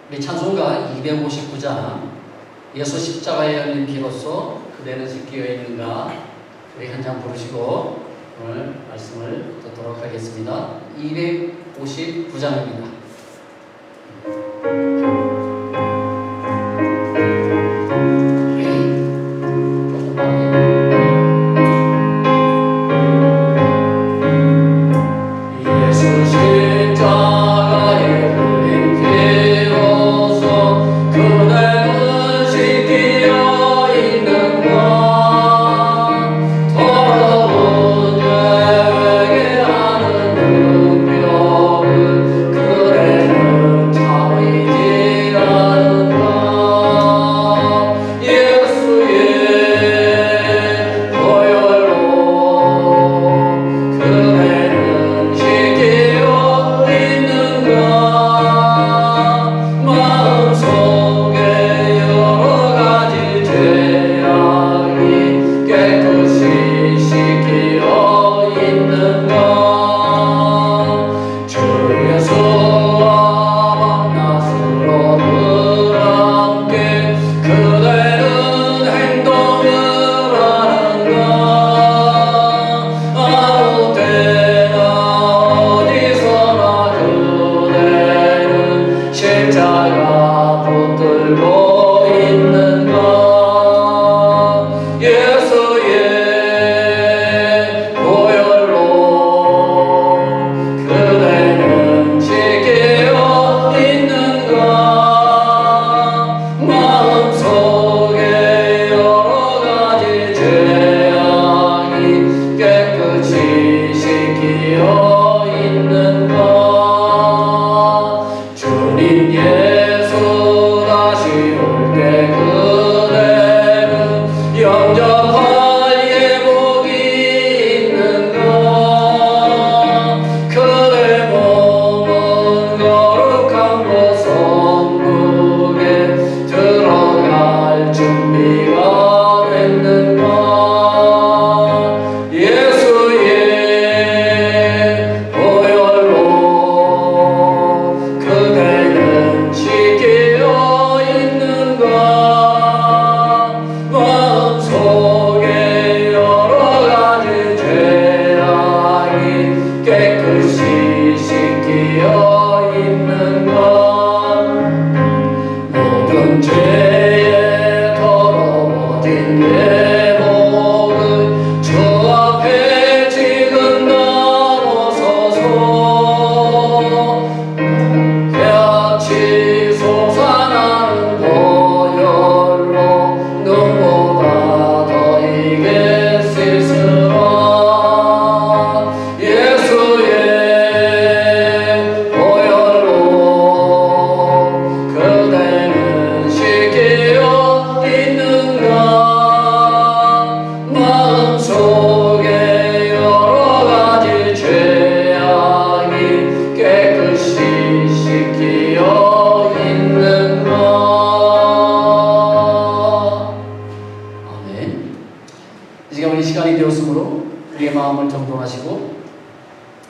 우리 찬송가 259장 예수 십자가에 열린 피로써 그대는 지키어 있는가, 우리 한 장 부르시고 오늘 말씀을 듣도록 하겠습니다. 259장입니다.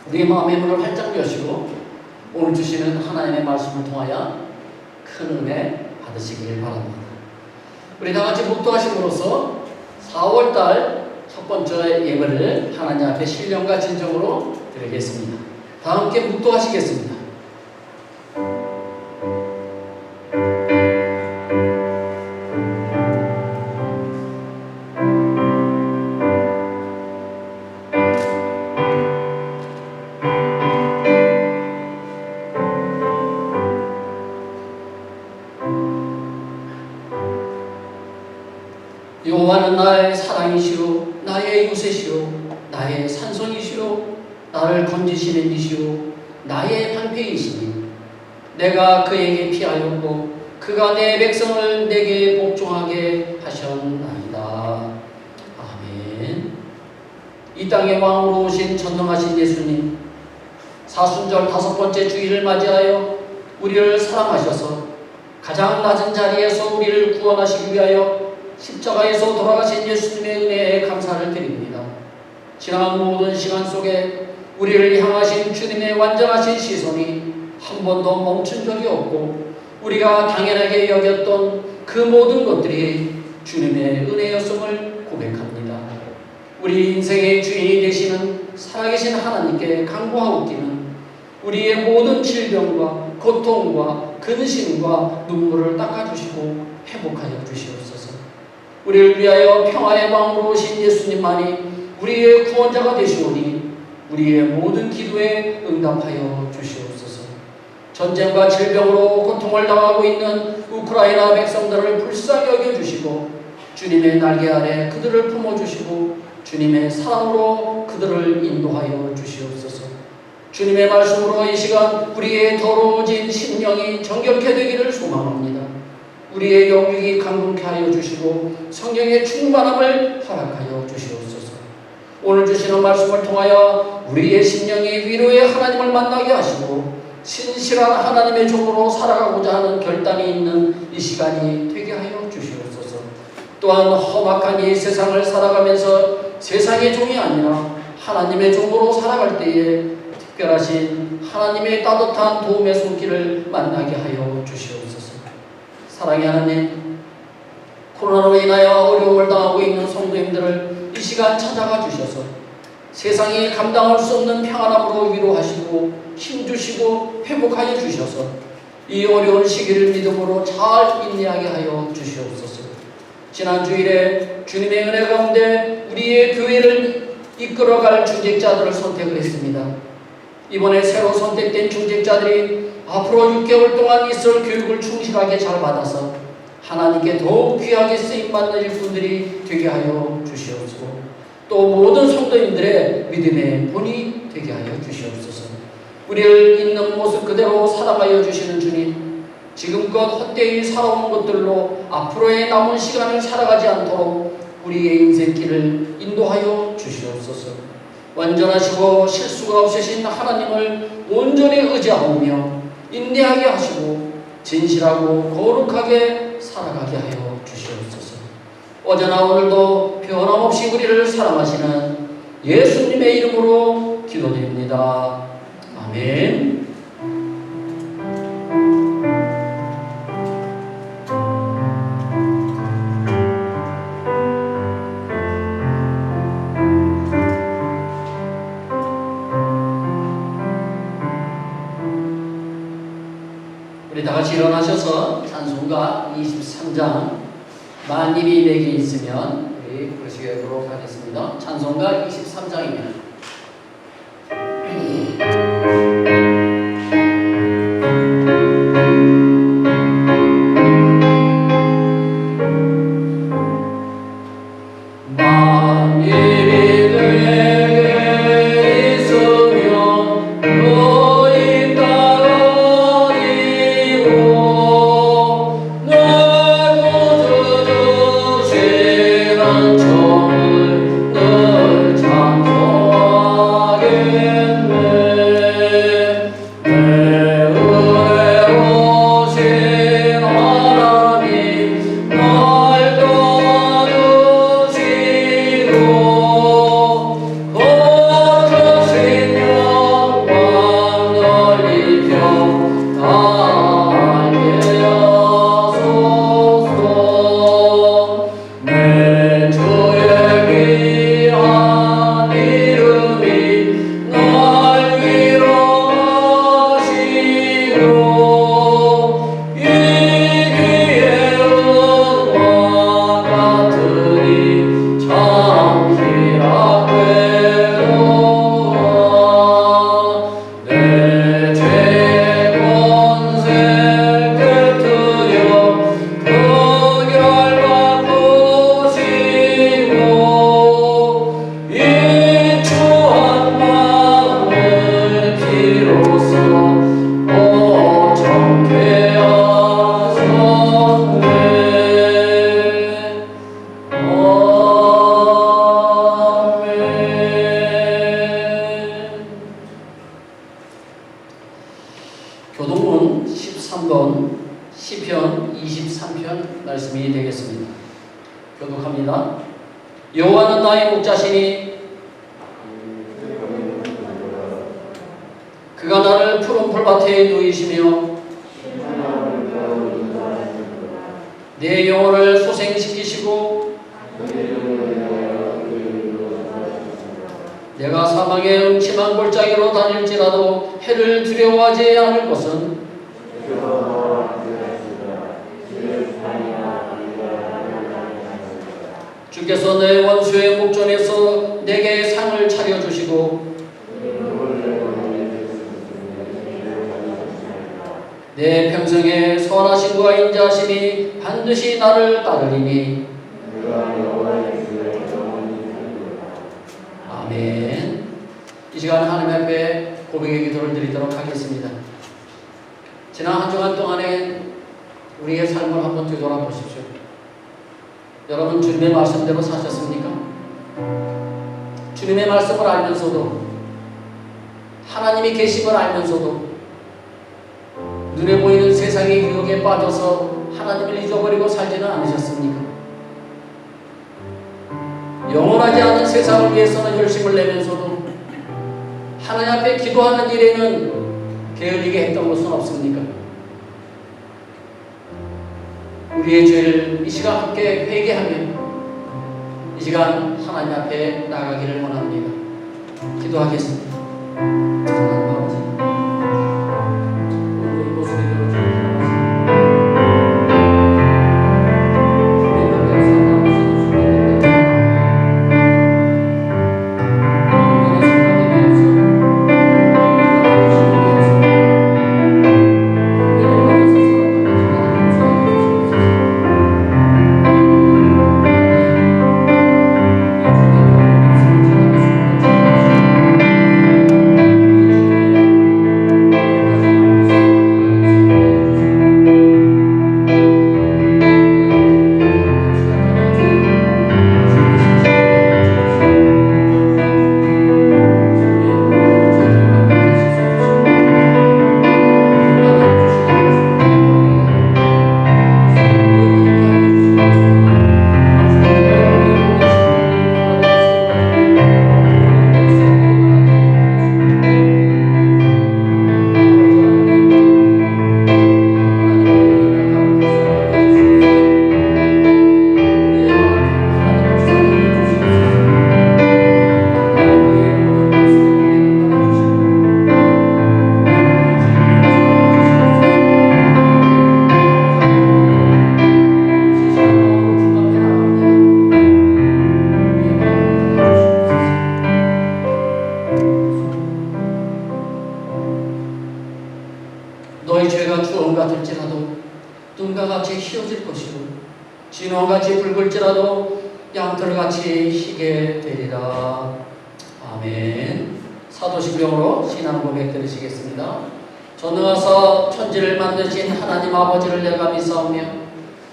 우리의 마음의 문을 활짝 여시고 오늘 주시는 하나님의 말씀을 통하여 큰 은혜 받으시길 바랍니다. 우리 다같이 묵도하심으로써 4월달 첫 번째 예배를 하나님 앞에 신령과 진정으로 드리겠습니다. 다 함께 묵도하시겠습니다. 여호와는 나의 사랑이시오, 나의 요새시오, 나의 산성이시오, 나를 건지시는 이시오, 나의 방패이시니 내가 그에게 피하였고 그가 내 백성을 내게 복종하게 하셨나이다. 아멘. 이 땅의 왕으로 오신 전능하신 예수님, 사순절 5번째 주일을 맞이하여 우리를 사랑하셔서 가장 낮은 자리에서 우리를 구원하시기 위하여 십자가에서 돌아가신 예수님의 은혜에 감사를 드립니다. 지난 모든 시간 속에 우리를 향하신 주님의 완전하신 시선이 한 번도 멈춘 적이 없고 우리가 당연하게 여겼던 그 모든 것들이 주님의 은혜였음을 고백합니다. 우리 인생의 주인이 되시는 살아계신 하나님께 간구하옵기는 우리의 모든 질병과 고통과 근심과 눈물을 닦아주시고 회복하여 주시옵소서. 우리를 위하여 평화의 마음으로 오신 예수님만이 우리의 구원자가 되시오니 우리의 모든 기도에 응답하여 주시옵소서. 전쟁과 질병으로 고통을 당하고 있는 우크라이나 백성들을 불쌍히 여겨주시고 주님의 날개 아래 그들을 품어주시고 주님의 사랑으로 그들을 인도하여 주시옵소서. 주님의 말씀으로 이 시간 우리의 더러워진 심령이 정결케 되기를 소망합니다. 우리의 영육이 강건케 하여 주시고 성령의 충만함을 허락하여 주시옵소서. 오늘 주시는 말씀을 통하여 우리의 심령이 위로의 하나님을 만나게 하시고 신실한 하나님의 종으로 살아가고자 하는 결단이 있는 이 시간이 되게 하여 주시옵소서. 또한 험악한 이 세상을 살아가면서 세상의 종이 아니라 하나님의 종으로 살아갈 때에 특별하신 하나님의 따뜻한 도움의 손길을 만나게 하여 주시옵소서. 사랑의 하나님, 코로나로 인하여 어려움을 당하고 있는 성도님들을 이 시간 찾아가 주셔서 세상이 감당할 수 없는 평안함으로 위로하시고 힘주시고 회복하여 주셔서 이 어려운 시기를 믿음으로 잘 인내하게 하여 주시옵소서. 지난 주일에 주님의 은혜 가운데 우리의 교회를 이끌어갈 중직자들을 선택을 했습니다. 이번에 새로 선택된 중직자들이 앞으로 6개월 동안 있을 교육을 충실하게 잘 받아서 하나님께 더욱 귀하게 쓰임받는 일꾼들이 되게 하여 주시옵소서. 또 모든 성도님들의 믿음의 본이 되게 하여 주시옵소서. 우리를 있는 모습 그대로 사랑하여 주시는 주님, 지금껏 헛되이 살아온 것들로 앞으로의 남은 시간을 살아가지 않도록 우리의 인생길을 인도하여 주시옵소서. 완전하시고 실수가 없으신 하나님을 온전히 의지하며 인내하게 하시고 진실하고 거룩하게 살아가게 하여 주시옵소서. 어제나 오늘도 변함없이 우리를 사랑하시는 예수님의 이름으로 기도드립니다. 아멘. 우리 다같이 일어나셔서 찬송가 23장 만일이 내게 있으면 우리 부르시도록 하겠습니다. 찬송가 23장입니다. 교동문 13번 시편 23편 말씀이 되겠습니다. 교독합니다. 여호와는 나의 목자시니 그가 나를 푸른 풀밭에 누이시며 내 영혼을 소생시키시고 내가 사망의 음침한 골짜기로 다닐지라도 해를 두려워하지 않을 것은 주께서 내 원수의 목전에서 내게 상을 차려주시고 내 평생에 선하심과 인자하심이 반드시 나를 따르리니 아멘. 이 시간 하나님 앞에 고백의 기도를 드리도록 하겠습니다. 지난 한 주간 동안에 우리의 삶을 한번 되돌아보십시오. 여러분 주님의 말씀대로 사셨습니까? 주님의 말씀을 알면서도 하나님이 계심을 알면서도 눈에 보이는 세상의 유혹에 빠져서 하나님을 잊어버리고 살지는 않으셨습니까? 영원하지 않은 세상을 위해서는 열심을 내면서도 하나님 앞에 기도하는 일에는 게을리게 했던 것은 없습니까? 우리의 죄를 이 시간 함께 회개하며 이 시간 하나님 앞에 나가기를 원합니다. 기도하겠습니다. 하나님 아버지, 오늘 이 모습에 너희 죄가 주홍 같을지라도 눈과 같이 희어질 것이고 진홍같이 붉을지라도 양털같이 희게 되리라. 아멘. 사도신경으로 신앙 고백 들으시겠습니다. 전능하사 천지를 만드신 하나님 아버지를 내가 믿사오며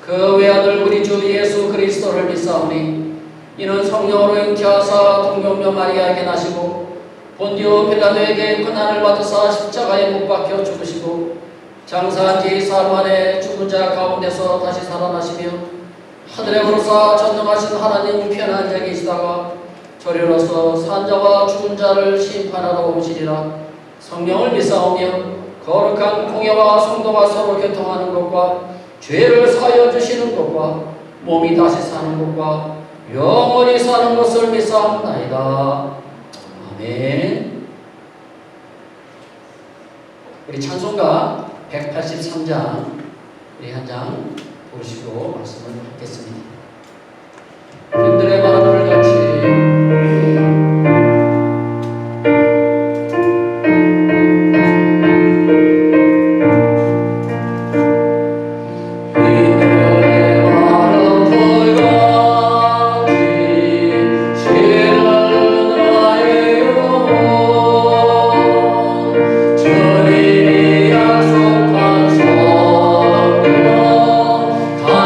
그 외아들 우리 주 예수 그리스도를 믿사오니 이는 성령으로 잉태하사 동정녀 마리아에게 나시고 본디오 빌라도에게 고난을 받으사 십자가에 못 박혀 죽으시고 장사한 지 사흘 만에 죽은 자 가운데서 다시 살아나시며 하늘에 오르사 전능하신 하나님 편한 자에 계시다가 저리로서 산자와 죽은 자를 심판하러 오시리라. 성령을 믿사오며 거룩한 공예와 성도가 서로 교통하는 것과 죄를 사하여 주시는 것과 몸이 다시 사는 것과 영원히 사는 것을 믿사옵나이다. 아멘. 우리 찬송가 183장 우리 한 장 보시고 말씀을 받겠습니다. 그들의 마음을 같이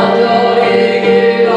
간절히 기다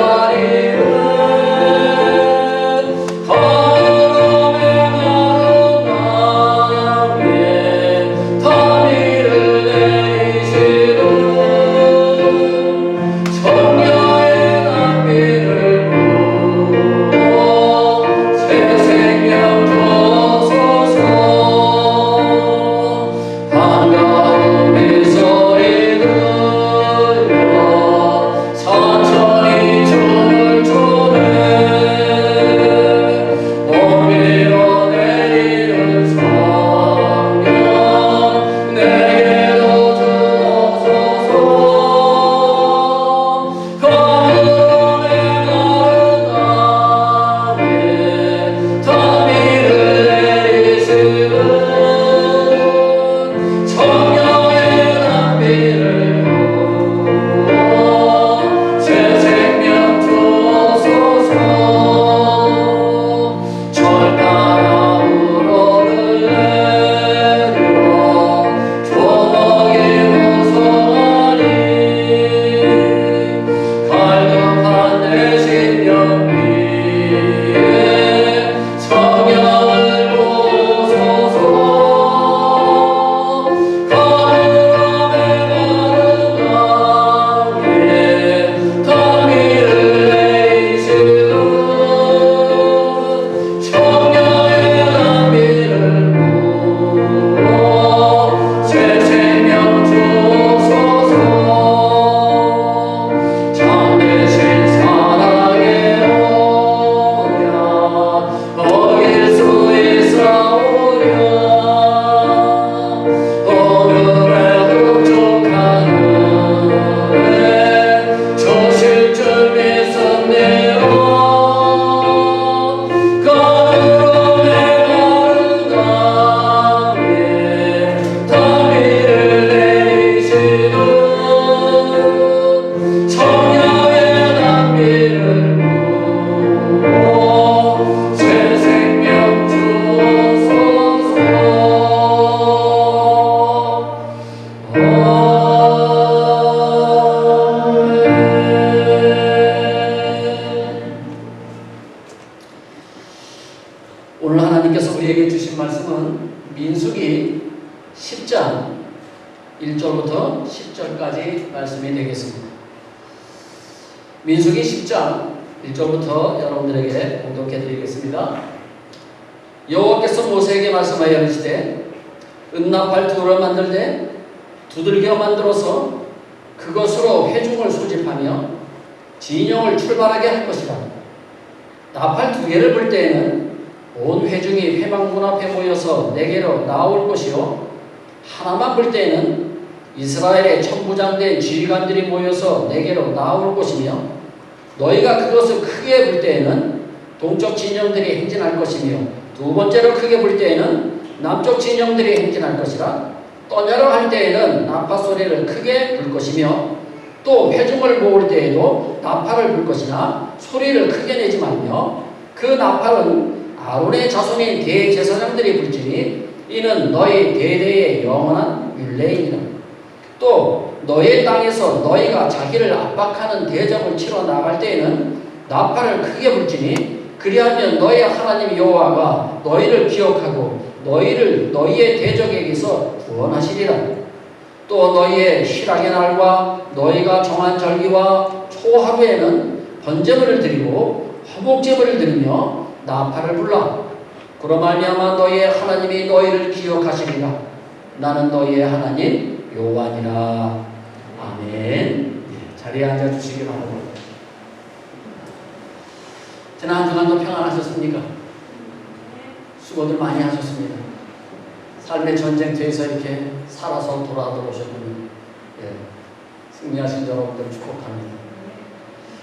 가지 말씀이 되겠습니다. 민수기 10장 1절부터 여러분들에게 공독해 드리겠습니다. 여호와께서 모세에게 말씀하여 이르시되 은나팔 둘을 만들되 두들겨 만들어서 그것으로 회중을 소집하며 진영을 출발하게 할 것이다. 나팔 두 개를 불 때에는 온 회중이 회막문 앞에 모여서 내게로 나올 것이요 하나만 불 때에는 이스라엘의 천부장된 지휘관들이 모여서 내게로 나올 것이며 너희가 그것을 크게 불 때에는 동쪽 진영들이 행진할 것이며 두 번째로 크게 불 때에는 남쪽 진영들이 행진할 것이라. 떠냐로 할 때에는 나팔 소리를 크게 불 것이며 또 회중을 모을 때에도 나팔을 불 것이나 소리를 크게 내지 말며 그 나팔은 아론의 자손인 대제사장들이 불지니 이는 너희 대대의 영원한 율례이니라. 또 너희 땅에서 너희가 자기를 압박하는 대적을 치러 나갈 때에는 나팔을 크게 불지니 그리하면 너희 하나님 여호와가 너희를 기억하고 너희를 너희의 대적에게서 구원하시리라. 또 너희의 실학의 날과 너희가 정한 절기와 초하루에는 번제물을 드리고 화목제물을 드리며 나팔을 불라. 그로 말미암아 너희의 하나님이 너희를 기억하시리라. 나는 너희의 하나님 여호와니라. 아멘. 자리에 앉아 주시기 바랍니다. 지난 한 주간도 평안하셨습니까? 수고들 많이 하셨습니다. 삶의 전쟁터에서 이렇게 살아서 돌아오셨군요. 승리하신 여러분들 축복합니다.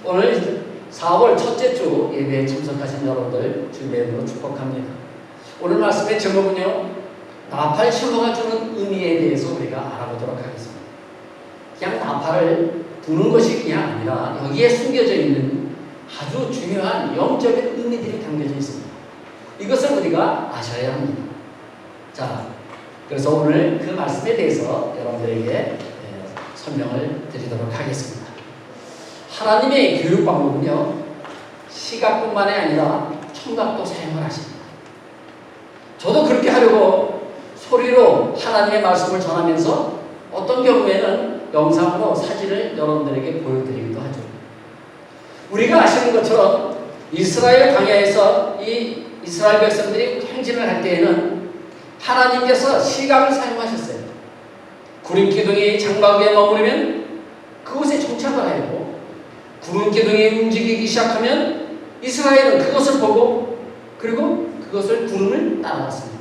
오늘 4월 첫째 주 예배에 참석하신 여러분들 주님으로 축복합니다. 오늘 말씀의 제목은요, 나팔 신호가 주는 의미에 대해서 우리가 알아보도록 하겠습니다. 그냥 나팔을 부는 것이 그냥 아니라 여기에 숨겨져 있는 아주 중요한 영적인 의미들이 담겨져 있습니다. 이것을 우리가 아셔야 합니다. 자, 그래서 오늘 그 말씀에 대해서 여러분들에게 설명을 드리도록 하겠습니다. 하나님의 교육 방법은요, 시각뿐만이 아니라 청각도 사용을 하십니다. 저도 그렇게 하려고 소리로 하나님의 말씀을 전하면서 어떤 경우에는 영상으로 사진을 여러분들에게 보여드리기도 하죠. 우리가 아시는 것처럼 이스라엘 광야에서 이 이스라엘 백성들이 행진을 할 때에는 하나님께서 시각을 사용하셨어요. 구름 기둥이 장막 위에 머무르면 그곳에 정착을 하였고, 구름 기둥이 움직이기 시작하면 이스라엘은 그것을 보고 그리고 그것을 구름을 따라갔습니다.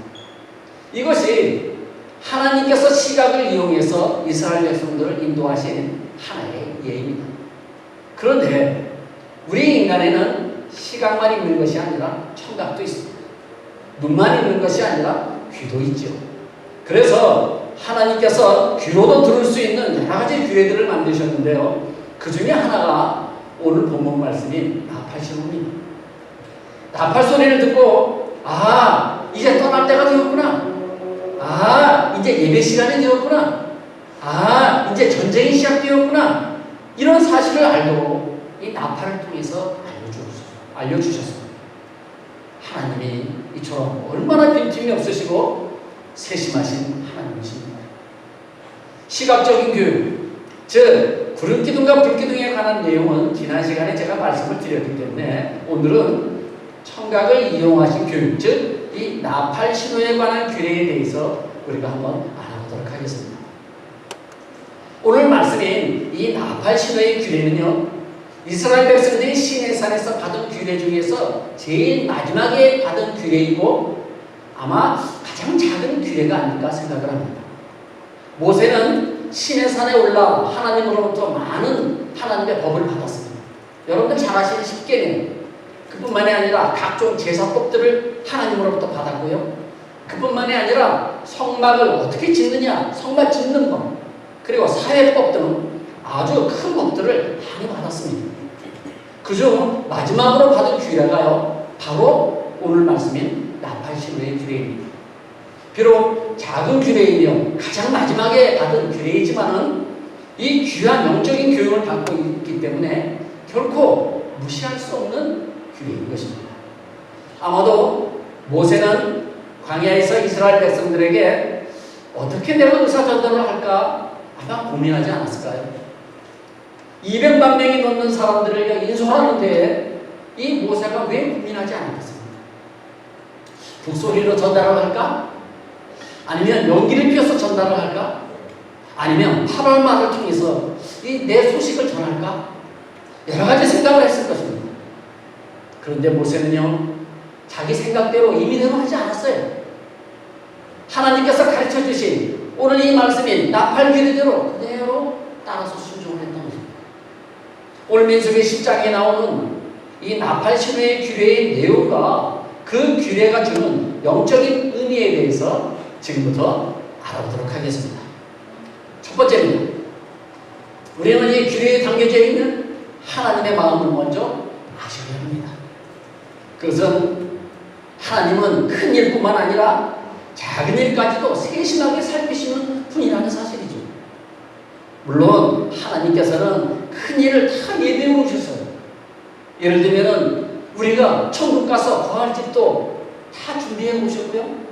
이것이 하나님께서 시각을 이용해서 이스라엘 백성들을 인도하신 하나의 예입니다. 그런데 우리 인간에는 시각만 있는 것이 아니라 청각도 있습니다. 눈만 있는 것이 아니라 귀도 있죠. 그래서 하나님께서 귀로도 들을 수 있는 여러 가지 기회들을 만드셨는데요. 그 중에 하나가 오늘 본문 말씀인 나팔 신호입니다. 나팔 소리를 듣고 이제 떠날 때가 되었구나. 이제 예배 시간이 되었구나. 이제 전쟁이 시작되었구나. 이런 사실을 알도록 이 나팔을 통해서 알려주셨습니다. 하나님이 이처럼 얼마나 빈틈이 없으시고 세심하신 하나님이십니다. 시각적인 교육, 즉 구름기둥과 불기둥에 관한 내용은 지난 시간에 제가 말씀을 드렸기 때문에 오늘은 청각을 이용하신 교육, 즉 이 나팔 신호에 관한 규례에 대해서 우리가 한번 알아보도록 하겠습니다. 오늘 말씀인 이 나팔 신호의 규례는요, 이스라엘 백성들이 시내산에서 받은 규례 중에서 제일 마지막에 받은 규례이고 아마 가장 작은 규례가 아닐까 생각을 합니다. 모세는 시내산에 올라 하나님으로부터 많은 하나님의 법을 받았습니다. 여러분들 잘 아시는 십계명, 그뿐만이 아니라 각종 제사법들을 하나님으로부터 받았고요. 그뿐만이 아니라 성막을 어떻게 짓느냐, 성막 짓는 법, 그리고 사회법 등 아주 큰 법들을 많이 받았습니다. 그중 마지막으로 받은 규례가요, 바로 오늘 말씀인 나팔 신호의 규례입니다. 비록 작은 규례이며 가장 마지막에 받은 규례이지만은 이 귀한 영적인 교육을 받고 있기 때문에 결코 무시할 수 없는 규례인 것입니다. 아마도 모세는 광야에서 이스라엘 백성들에게 어떻게 내가 의사전달을 할까 아마 고민하지 않았을까요? 200만 명이 넘는 사람들을 인솔하는데 이 모세가 왜 고민하지 않았겠습니까? 북소리로 전달을 할까? 아니면 용기를 피워서 전달을 할까? 아니면 8월말을 통해서 이 내 소식을 전할까? 여러 가지 생각을 했을 것입니다. 그런데 모세는요, 자기 생각대로 임의대로 하지 않았어요. 하나님께서 가르쳐 주신 오늘 이 말씀인 나팔 규례대로 그대로 따라서 순종을 했던 것입니다. 오늘 민수기 10장에 나오는 이 나팔 신호의 규례의 내용과 그 규례가 주는 영적인 의미에 대해서 지금부터 알아보도록 하겠습니다. 첫 번째입니다. 우리는 이 규례에 담겨져 있는 하나님의 마음을 먼저 아셔야 합니다. 그것은 하나님은 큰 일뿐만 아니라 작은 일까지도 세심하게 살피시는 분이라는 사실이죠. 물론 하나님께서는 큰 일을 다 예비해 놓으셨어요. 예를 들면 우리가 천국 가서 거할 집도 다 준비해 놓으셨고요.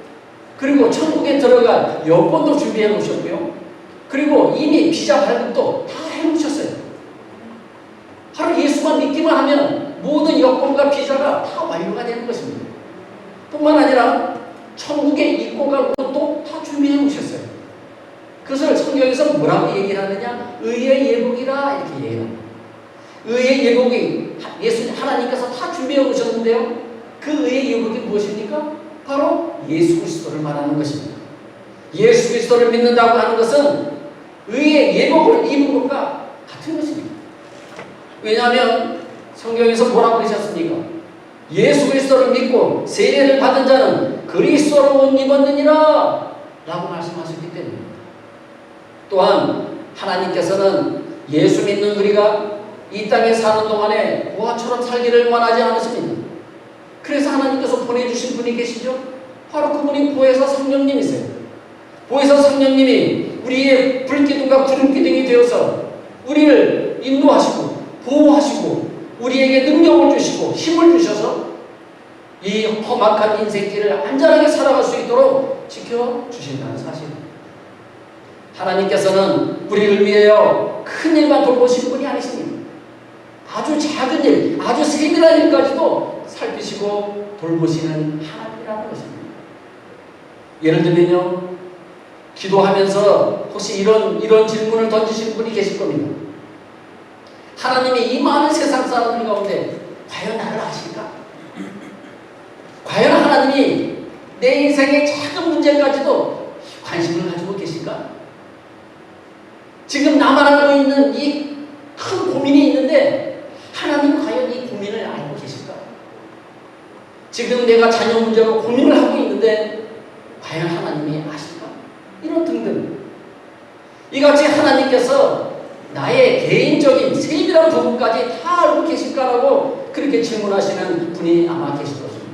그리고 천국에 들어갈 여권도 준비해 놓으셨고요. 그리고 이미 비자 발급도 다 해 놓으셨어요. 바로 예수만 믿기만 하면 모든 여권과 비자가 다 완료가 되는 것입니다. 뿐만 아니라 천국에 입고 갈 것도 다 준비해 놓으셨어요. 그것을 성경에서 뭐라고 얘기를 하느냐? 의의 예복이라 이렇게 얘기해요. 의의 예복이 예수님 하나님께서 다 준비해 놓으셨는데요. 그 의의 예복이 무엇입니까? 바로 예수 그리스도를 말하는 것입니다. 예수 그리스도를 믿는다고 하는 것은 의의 예복을 입은 것과 같은 것입니다. 왜냐하면 성경에서 뭐라고 그러셨습니까? 예수 그리스도를 믿고 세례를 받은 자는 그리스도로 옷 입었느니라 라고 말씀하셨기 때문입니다. 또한 하나님께서는 예수 믿는 우리가 이 땅에 사는 동안에 고아처럼 살기를 원하지 않으십니다. 그래서 하나님께서 보내주신 분이 계시죠? 바로 그분이 보혜사 성령님이세요. 보혜사 성령님이 우리의 불기둥과 구름기둥이 되어서 우리를 인도하시고 보호하시고 우리에게 능력을 주시고 힘을 주셔서 이 험악한 인생길을 안전하게 살아갈 수 있도록 지켜주신다는 사실입니다. 하나님께서는 우리를 위하여 큰 일만 돌보시는 분이 아니십니다. 아주 작은 일, 아주 세밀한 일까지도 살피시고 돌보시는 하나님이라는 것입니다. 예를 들면요, 기도하면서 혹시 이런 질문을 던지시는 분이 계실 겁니다. 하나님이 이 많은 세상 사람들 가운데 과연 나를 아실까? 과연 하나님이 내 인생의 작은 문제까지도 관심을 가지고 계실까? 지금 나만 알고 있는 이 큰 고민이 있는데 하나님은 과연 이 고민을 알고 계실까? 지금 내가 자녀 문제로 고민을 하고 있는데 과연 하나님이 아실까? 이런 등등. 이같이 하나님께서 나의 개인적인 세밀한 부분까지 다 알고 계실까라고 그렇게 질문하시는 분이 아마 계실 것입니다.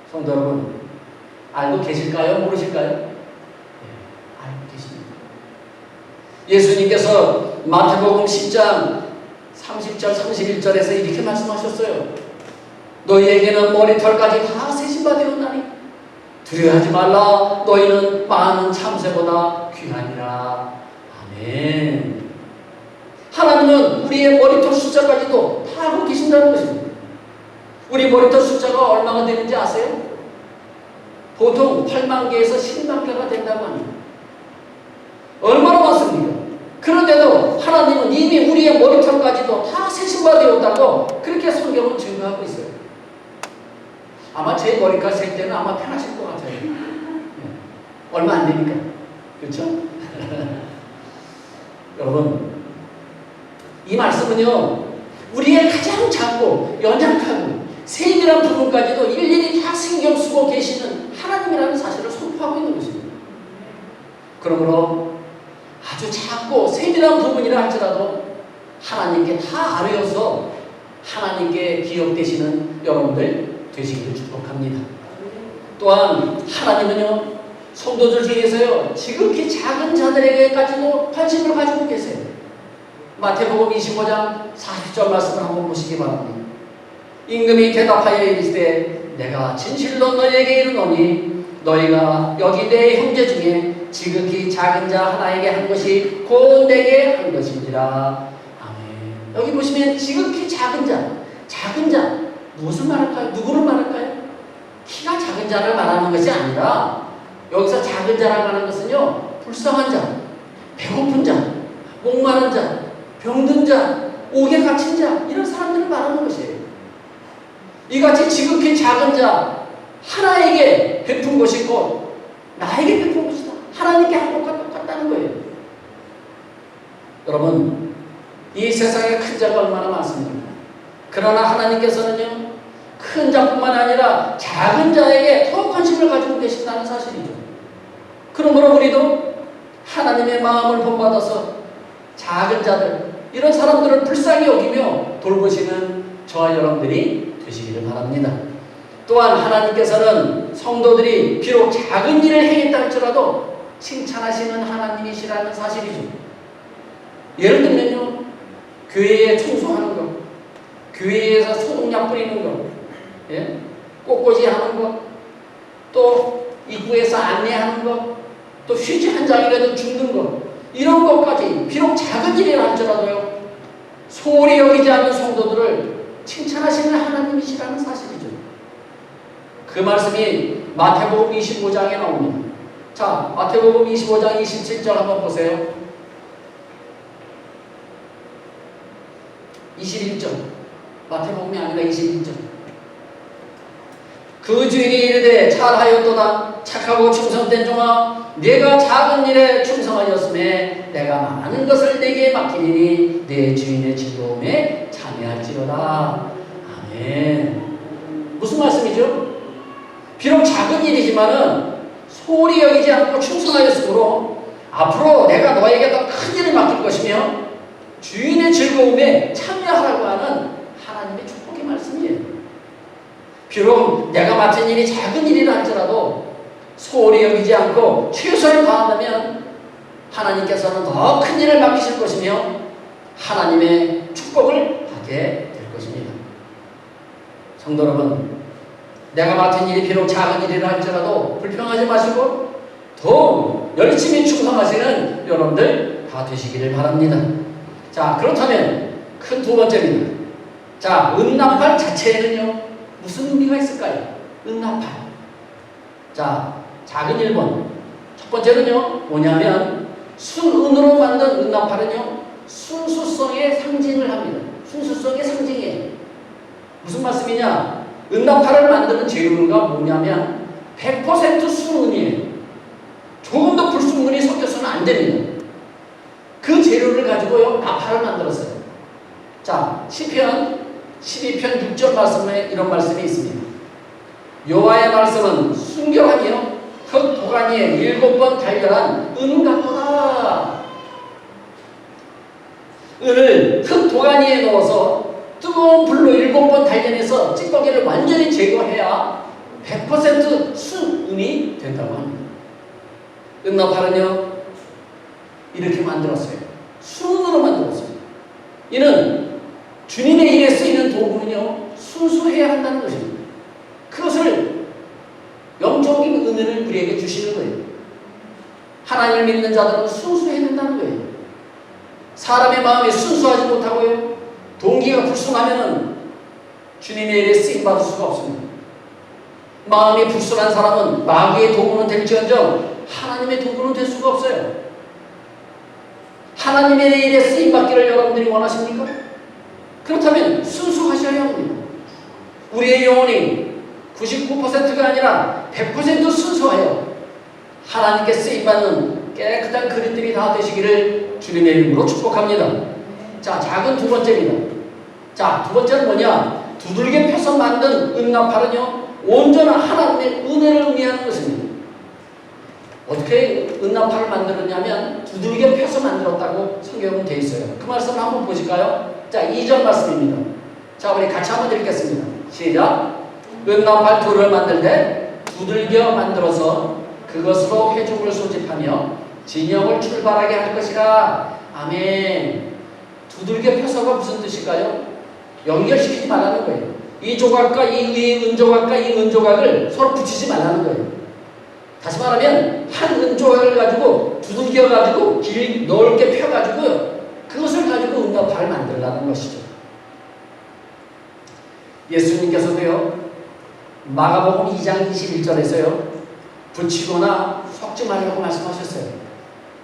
성도 여러분, 알고 계실까요? 모르실까요? 네, 알고 계십니다. 예수님께서 마태복음 10장 30절 31절에서 이렇게 말씀하셨어요. 너희에게는 머리털까지 다 세신 바 되었나니 두려워하지 말라. 너희는 많은 참새보다 귀하니라. 아멘. 하나님은 우리의 머리털 숫자까지도 다 알고 계신다는 것입니다. 우리 머리털 숫자가 얼마나 되는지 아세요? 보통 8만 개에서 10만 개가 된다고 합니다. 얼마나 많습니까? 그런데도 하나님은 이미 우리의 머리털까지도 다 세신 바 되었다고 그렇게 성경은 증거하고 있어요. 아마 제 머리카락 셀 때는 아마 편하실 것 같아요. 네. 얼마 안 되니까. 그렇죠? 여러분, 이 말씀은요, 우리의 가장 작고 연약하고 세밀한 부분까지도 일일이 다 신경 쓰고 계시는 하나님이라는 사실을 선포하고 있는 것입니다. 그러므로 아주 작고 세밀한 부분이라 할지라도 하나님께 다 알려서 하나님께 기억되시는 여러분들 되시기를 축복합니다. 또한 하나님은요, 성도들 중에서요, 지극히 작은 자들에게까지도 관심을 가지고 계세요. 마태복음 25장 40절 말씀을 한번 보시기 바랍니다. 임금이 대답하여 이르시되 내가 진실로 너희에게 이르노니 너희가 여기 내 형제 중에 지극히 작은 자 하나에게 한 것이 곧 내게 한 것이니라. 아멘. 여기 보시면 지극히 작은 자 무엇을 말할까요? 누구를 말할까요? 키가 작은 자를 말하는 것이 아니라 여기서 작은 자라고 하는 것은요, 불쌍한 자, 배고픈 자, 목마른 자, 병든 자, 옥에 갇힌 자, 이런 사람들을 말하는 것이에요. 이같이 지극히 작은 자 하나에게 베푼 것이 곧 나에게 베푼 것이다. 하나님께 한 것과 똑같다는 거예요. 여러분, 이 세상에 큰 자가 얼마나 많습니까? 그러나 하나님께서는요, 큰 자뿐만 아니라 작은 자에게 더 관심을 가지고 계신다는 사실이죠. 그러므로 우리도 하나님의 마음을 본받아서 작은 자들, 이런 사람들을 불쌍히 여기며 돌보시는 저와 여러분들이 되시기를 바랍니다. 또한 하나님께서는 성도들이 비록 작은 일을 행했다 할지라도 칭찬하시는 하나님이시라는 사실이죠. 예를 들면요, 교회에 청소하는 것, 교회에서 소독약 뿌리는 것, 예? 꽃꽂이 하는 것, 또 입구에서 안내하는 것, 또 휴지 한 장이라도 줍는 것, 이런 것까지 비록 작은 일이라 할지라도요, 소홀히 여기지 않는 성도들을 칭찬하시는 하나님이시라는 사실이죠. 그 말씀이 마태복음 25장에 나옵니다. 자, 마태복음 25장 27절 한번 보세요. 21절. 마태복음이 아니라 21절. 그 주인이 이르되 잘하였도다. 착하고 충성된 종아, 네가 작은 일에 충성하였음에 내가 많은 것을 네게 맡기니 내 주인의 즐거움에 참여할지로다. 아멘. 무슨 말씀이죠? 비록 작은 일이지만은 소홀히 여기지 않고 충성하였으므로 앞으로 내가 너에게 더 큰 일을 맡길 것이며 주인의 즐거움에 참여하라고 하는 하나님의 축복의 말씀이에요. 비록 내가 맡은 일이 작은 일이라 할지라도 소홀히 여기지 않고 최선을 다한다면 하나님께서는 더 큰 일을 맡기실 것이며 하나님의 축복을 받게 될 것입니다. 성도 여러분, 내가 맡은 일이 비록 작은 일이라 할지라도 불평하지 마시고 더욱 열심히 충성하시는 여러분들 다 되시기를 바랍니다. 자, 그렇다면 큰 두 번째입니다. 자, 은납할 자체에는요, 무슨 의미가 있을까요? 은납할. 자, 작은 1번. 첫 번째는요, 뭐냐면 순은으로 만든 은납할은요, 순수성의 상징을 합니다. 순수성의 상징이에요. 무슨 말씀이냐? 은납할을 만드는 재료가 뭐냐면 100% 순은이에요. 조금도 불순물이 섞여서는 안 됩니다. 그 재료를 가지고요, 나팔을 만들었어요. 자, 시편 12편 6절 말씀에 이런 말씀이 있습니다. 여호와의 말씀은 순결하며 흙 도가니에 7번 달결한 은 같도다. 은을 흙 도가니에 넣어서 뜨거운 불로 7번 단련해서 찌꺼기를 완전히 제거해야 100% 순은이 된다고 합니다. 은납할은요, 이렇게 만들었어요. 순으로 만들었어요. 이는 주님의 일에 쓰이는 도구는요, 순수해야 한다는 것입니다. 그것을 영적인 은혜를 우리에게 주시는 거예요. 하나님을 믿는 자들은 순수해야 된다는 거예요. 사람의 마음이 순수하지 못하고요, 동기가 불순하면은 주님의 일에 쓰임 받을 수가 없습니다. 마음이 불순한 사람은 마귀의 도구는 될지언정 하나님의 도구는 될 수가 없어요. 하나님의 일에 쓰임 받기를 여러분들이 원하십니까? 그렇다면 순수하셔야 합니다. 우리의 영혼이 99%가 아니라 100% 순수하여 하나님께 쓰임받는 깨끗한 그릇들이 다 되시기를 주님의 이름으로 축복합니다. 자, 작은 두 번째입니다. 자, 두 번째는 뭐냐? 두들겨 펴서 만든 은납할은요, 온전한 하나님의 은혜를 의미하는 것입니다. 어떻게 은납할을 만들었냐면 두들겨 펴서 만들었다고 성경은 되어 있어요. 그 말씀을 한번 보실까요? 자, 2절 말씀입니다. 자, 우리 같이 한번 읽겠습니다. 시작. 은납할 돌을 만들 때 두들겨 만들어서 그것으로 회중을 소집하며 진영을 출발하게 할 것이라. 아멘. 두들겨 펴서가 무슨 뜻일까요? 연결시키지 말라는 거예요. 이 조각과 이 은조각과 이 은조각을 서로 붙이지 말라는 거예요. 다시 말하면 한 은조각을 가지고 두들겨 가지고 넓게 펴 가지고 그것을 가지고 응답파를 만들라는 것이죠. 예수님께서도요, 마가복음 2장 21절에서요, 붙이거나 섞지 말라고 말씀하셨어요.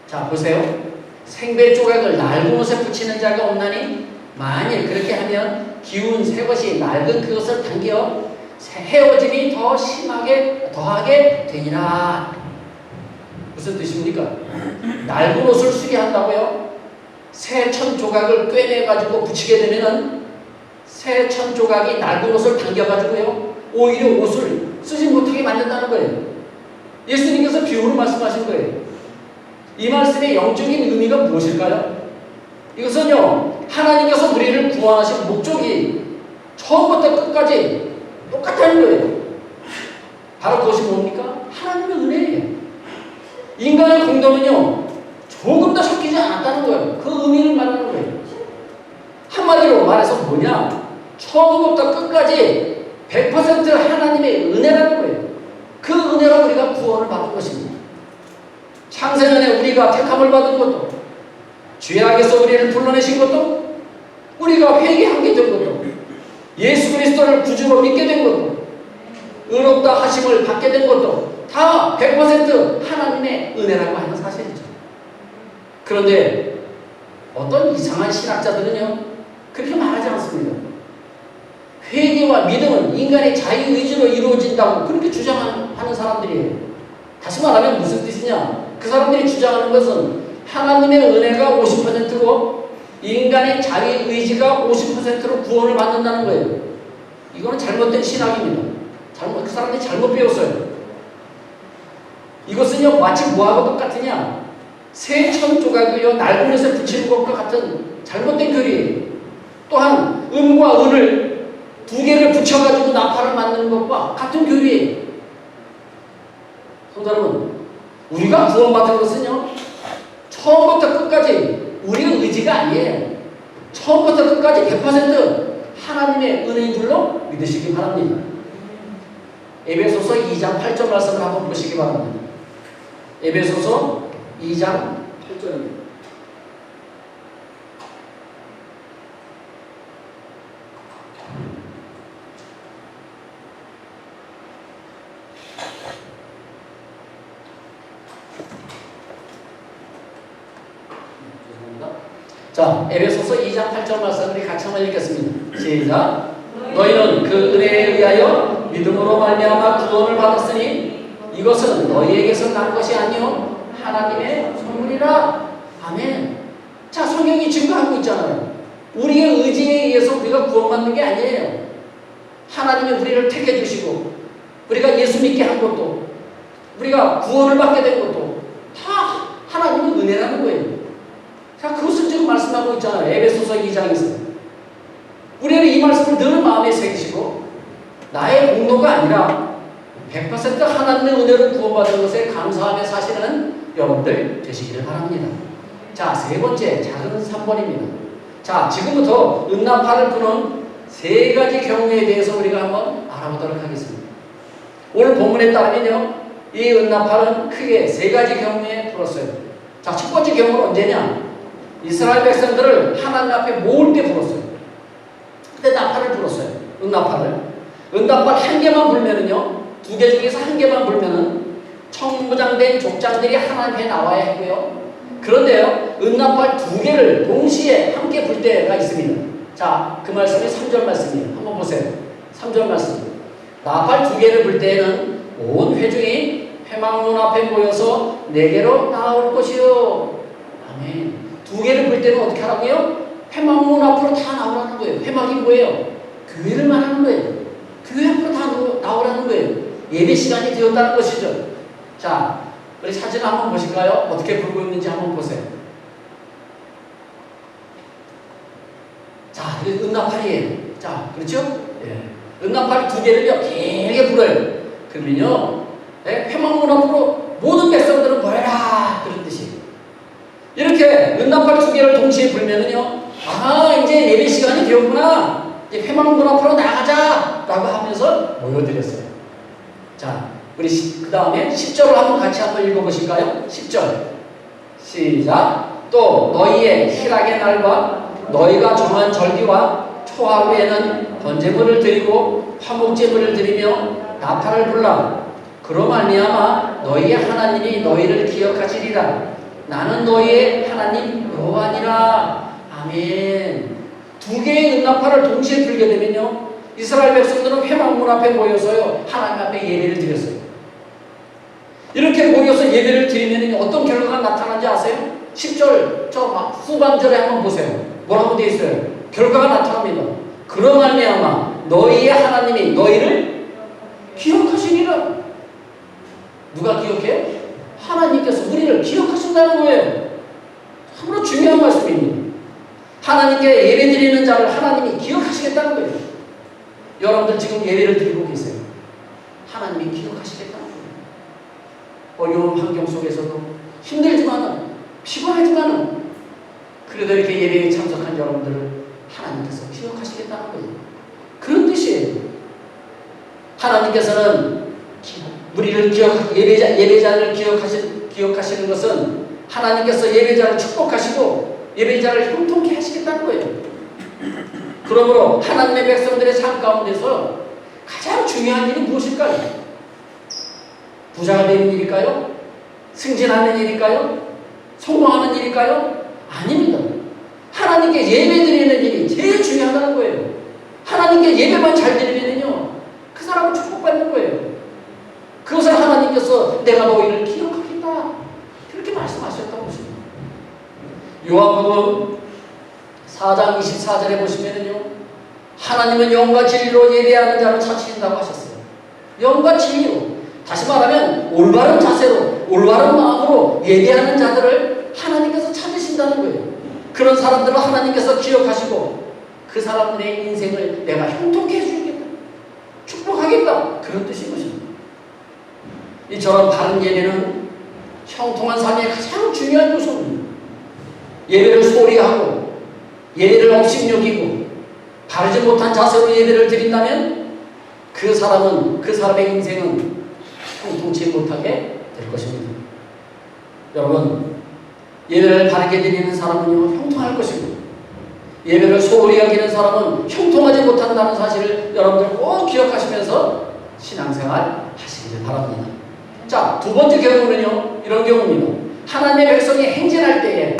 자, 보세요. 생배 조각을 낡은 옷에 붙이는 자가 없나니 만일 그렇게 하면 기운 새 것이 낡은 그것을 당겨 헤어짐이 더 심하게 더하게 되니라. 무슨 뜻입니까? 낡은 옷을 수리한다고요? 새 천 조각을 꿰매가지고 붙이게 되면은 새 천 조각이 낡은 옷을 당겨가지고요, 오히려 옷을 쓰지 못하게 만든다는 거예요. 예수님께서 비유로 말씀하신 거예요. 이 말씀의 영적인 의미가 무엇일까요? 이것은요, 하나님께서 우리를 구원하신 목적이 처음부터 끝까지 똑같다는 거예요. 바로 그것이 뭡니까? 하나님의 은혜예요. 인간의 공동은요, 조금 더 섞이지 않았다는 거예요. 그 의미를 말하는 거예요. 한마디로 말해서 뭐냐? 처음부터 끝까지 100% 하나님의 은혜라는 거예요. 그 은혜로 우리가 구원을 받은 것입니다. 창세전에 우리가 택함을 받은 것도, 죄악에서 우리를 불러내신 것도, 우리가 회개하게 된 것도, 예수 그리스도를 구주로 믿게 된 것도, 의롭다 하심을 받게 된 것도 다 100% 하나님의 은혜라고 하는 사실이죠. 그런데 어떤 이상한 신학자들은요, 그렇게 말하지 않습니다. 회개와 믿음은 인간의 자유의지로 이루어진다고 그렇게 주장하는 사람들이에요. 다시 말하면 무슨 뜻이냐? 그 사람들이 주장하는 것은 하나님의 은혜가 50%고 인간의 자유의지가 50%로 구원을 받는다는 거예요. 이거는 잘못된 신학입니다. 그 사람들이 잘못 배웠어요. 이것은요, 마치 뭐하고 똑같으냐? 새 천 조각을요, 낡은 옷에 붙이는 것과 같은 잘못된 교리예요. 또한 음과 은을 두 개를 붙여가지고 나팔을 만드는 것과 같은 교리예요. 성도 여러분, 우리가 구원받은 것은요, 처음부터 끝까지 우리의 의지가 아니에요. 처음부터 끝까지 100% 하나님의 은혜인 줄로 믿으시기 바랍니다. 에베소서 2장 8절 말씀을 한번 보시기 바랍니다. 에베소서 2장 8절입니다. 자, 에베소서 2장 8절 말씀 우리 같이 한번 읽겠습니다. 시작. 너희는 그 은혜에 의하여 믿음으로 말미암아 구원을 받았으니 이것은 너희에게서 난 것이 아니요 하나님의 선물이라. 아멘. 자, 성경이 증거하고 있잖아요. 우리의 의지에 의해서 우리가 구원받는 게 아니에요. 하나님이 우리를 택해 주시고 우리가 예수 믿게 한 것도, 우리가 구원을 받게 된 것도 다 하나님의 은혜라는 거예요. 자, 그것을 지금 말씀하고 있잖아요. 에베소서 2장에서. 우리는 이 말씀을 늘 마음에 새기시고 나의 공로가 아니라 100% 하나님의 은혜로 구원받은 것에 감사하며 사시는 여러분들 되시기를 바랍니다. 자, 세 번째, 작은 3번입니다. 자, 지금부터 은나팔을 부는 세 가지 경우에 대해서 우리가 한번 알아보도록 하겠습니다. 오늘 본문에 따르면요, 이 은나팔은 크게 세 가지 경우에 불었어요. 자, 첫 번째 경우는 언제냐? 이스라엘 백성들을 하나님 앞에 모을 때 불었어요. 그때 나팔을 불었어요. 은나팔을. 은나팔 한 개만 불면은요, 두 개 중에서 한 개만 불면은 청무장된 족장들이 하나님 앞에 나와야 했고요. 그런데요, 은나팔 두 개를 동시에 함께 불 때가 있습니다. 자, 그 말씀이 3절 말씀이에요. 한번 보세요. 3절 말씀. 나팔 두 개를 불 때에는 온 회중이 회막문 앞에 모여서 내게로 나올 것이요. 아멘. 두 개를 볼 때는 어떻게 하라고요? 회막문 앞으로 다 나오라는 거예요. 회막이 뭐예요? 교회를 말하는 거예요. 교회 앞으로 다 나오라는 거예요. 예배 시간이 되었다는 것이죠. 자, 우리 사진 한번 보실까요? 어떻게 불고 있는지 한번 보세요. 자, 이게 은나팔이에요. 자, 그렇죠? 예. 은나팔 두 개를요, 길게 불어요. 그러면요, 회막문 앞으로 모든 백성들은 모여라. 그런 뜻이에요. 이렇게 은나팔 두 개를 동시에 불면은요, 아, 이제 예배 시간이 되었구나. 이제 회막문 앞으로 나가자. 라고 하면서 모여드렸어요. 자, 우리 그 다음에 10절을 한번 같이 한번 읽어보실까요? 10절 시작. 또 너희의 희락의 날과 너희가 정한 절기와 초하루에는 번제물을 드리고 화목제물을 드리며 나팔을 불라. 그로 말미암아 너희의 하나님이 너희를 기억하시리라. 나는 너희의 하나님 여호와니라. 아멘. 두 개의 은나팔을 동시에 불게 되면요, 이스라엘 백성들은 회막문 앞에 모여서요 하나님 앞에 예배를 드렸어요. 이렇게 모여서 예배를 드리면 어떤 결과가 나타나는지 아세요? 10절 저 후반절에 한번 보세요. 뭐라고 되어 있어요? 결과가 나타납니다. 그로 말미암아 너희의 하나님이 너희를 기억하시리라. 누가 기억해? 하나님께서 우리를 기억하신다는 거예요. 참으로 중요한 말씀입니다. 하나님께 예배드리는 자를 하나님이 기억하시겠다는 거예요. 여러분들 지금 예배를 드리고 계세요. 하나님이 기억하시겠다는 거예요. 어려운 환경 속에서도 힘들지만은 피곤하지만은 그래도 이렇게 예배에 참석한 여러분들을 하나님께서 기억하시겠다는 거예요. 그런 뜻이에요. 하나님께서는 우리를 예배자를 기억하시는 것은 하나님께서 예배자를 축복하시고 예배자를 형통케 하시겠다는 거예요. 그러므로 하나님의 백성들의 삶 가운데서 가장 중요한 일이 무엇일까요? 부자가 되는 일일까요? 승진하는 일일까요? 성공하는 일일까요? 아닙니다. 하나님께 예배드리는 일이 제일 중요하다는 거예요. 하나님께 예배만 잘 드리면요 그 사람은 축복받는 거예요. 그것을 하나님께서 내가 너희를 기억하겠다 그렇게 말씀하셨다고 보십니다. 요한복음 4장 24절에 보시면은요 하나님은 영과 진리로 예배하는 자를 찾으신다고 하셨어요. 영과 진리로, 다시 말하면 올바른 자세로 올바른 마음으로 예배하는 자들을 하나님께서 찾으신다는 거예요. 그런 사람들을 하나님께서 기억하시고 그 사람들의 인생을 내가 형통케 해주겠다, 축복하겠다, 그런 뜻인 것입니다. 이처럼 바른 예배는 형통한 삶의 가장 중요한 요소입니다. 예배를 소홀히 하고 예배를 업신여기고 바르지 못한 자세로 예배를 드린다면 그 사람의 인생은 형통치 못하게 될 것입니다. 여러분, 예배를 바르게 드리는 사람은요 형통할 것이고 예배를 소홀히 여기는 사람은 형통하지 못한다는 사실을 여러분들 꼭 기억하시면서 신앙생활 하시기를 바랍니다. 자, 두 번째 경우는요 이런 경우입니다. 하나님의 백성이 행진할 때에,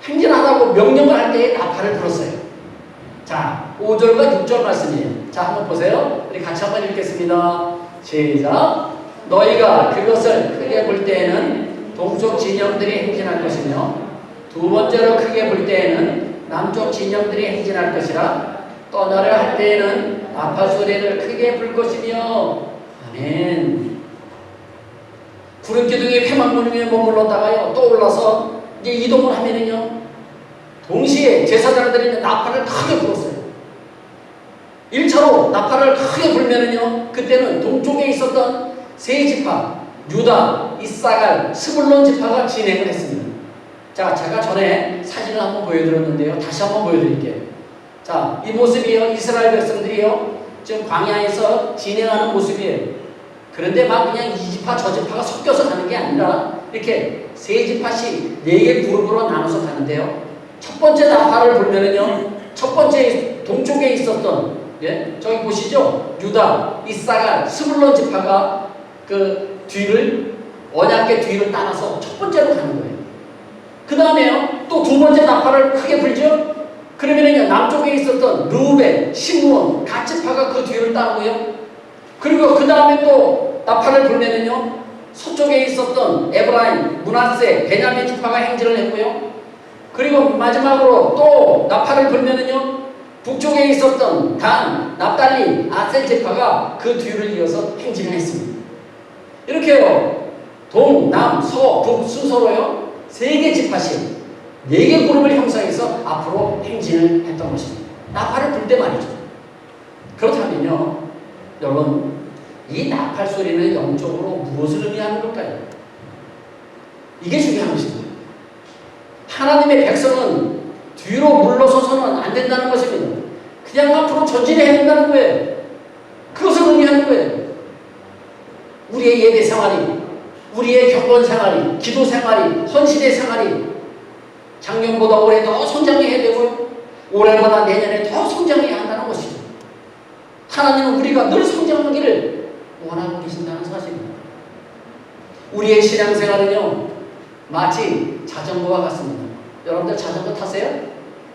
행진하라고 명령을 할 때에 나팔을 불었어요. 자, 5절과 6절 말씀이에요. 자, 한번 보세요. 우리 같이 한번 읽겠습니다. 시작. 너희가 그것을 크게 불 때에는 동쪽 진영들이 행진할 것이며 두 번째로 크게 불 때에는 남쪽 진영들이 행진할 것이라. 떠나려 할 때에는 나팔 소리를 크게 불 것이며. 아멘. 구름 기둥이 회막문 위에 머물렀다가요 또 올라서 이제 이동을 하면은요 동시에 제사장들이 나팔을 크게 불었어요. 1차로 나팔을 크게 불면은요 그때는 동쪽에 있었던 세 지파 유다, 이사갈, 스불론 지파가 진행을 했습니다. 자, 제가 전에 사진을 한번 보여드렸는데요 다시 한번 보여드릴게요. 자, 이 모습이요 이스라엘 백성들이요 지금 광야에서 진행하는 모습이에요. 그런데 막 그냥 이 지파 저 지파가 섞여서 가는 게 아니라 이렇게 세 지파씩 4개 그룹으로 나눠서 가는데요. 첫 번째 나팔을 불면은요, 첫 번째 동쪽에 있었던, 저기 보시죠? 유다, 이사갈, 스불론 지파가 그 뒤를, 언약궤 뒤를 따라서 첫 번째로 가는 거예요. 그 다음에요, 또 두 번째 나팔을 크게 불죠? 그러면은요, 남쪽에 있었던 르우벤, 시므온, 갓 지파가 그 뒤를 따르고요. 그리고 그 다음에 또 나팔을 불면은요 서쪽에 있었던 에브라임, 므낫세, 베냐민 지파가 행진을 했고요. 그리고 마지막으로 또 나팔을 불면은요 북쪽에 있었던 단, 납달리, 아셀 지파가 그 뒤를 이어서 행진을 했습니다. 이렇게요 동, 남, 서, 북 순서로요 3개 지파씩 4개 그룹을 형성해서 앞으로 행진을 했던 것입니다. 나팔을 불 때 말이죠. 그렇다면요 여러분, 이 나팔 소리는 영적으로 무엇을 의미하는 걸까요? 이게 중요한 것입니다. 하나님의 백성은 뒤로 물러서서는 안 된다는 것입니다. 그냥 앞으로 전진해야 된다는 거예요. 그것을 의미하는 거예요. 우리의 예배 생활이, 우리의 경건 생활이, 기도 생활이, 헌신의 생활이 작년보다 올해 더 성장해야 되고요. 올해보다 내년에 더 성장해야 한다는 것이죠. 하나님은 우리가 늘 성장하기를 원하고 계신다는 사실입니다. 우리의 신앙생활은요, 마치 자전거와 같습니다. 여러분들 자전거 타세요?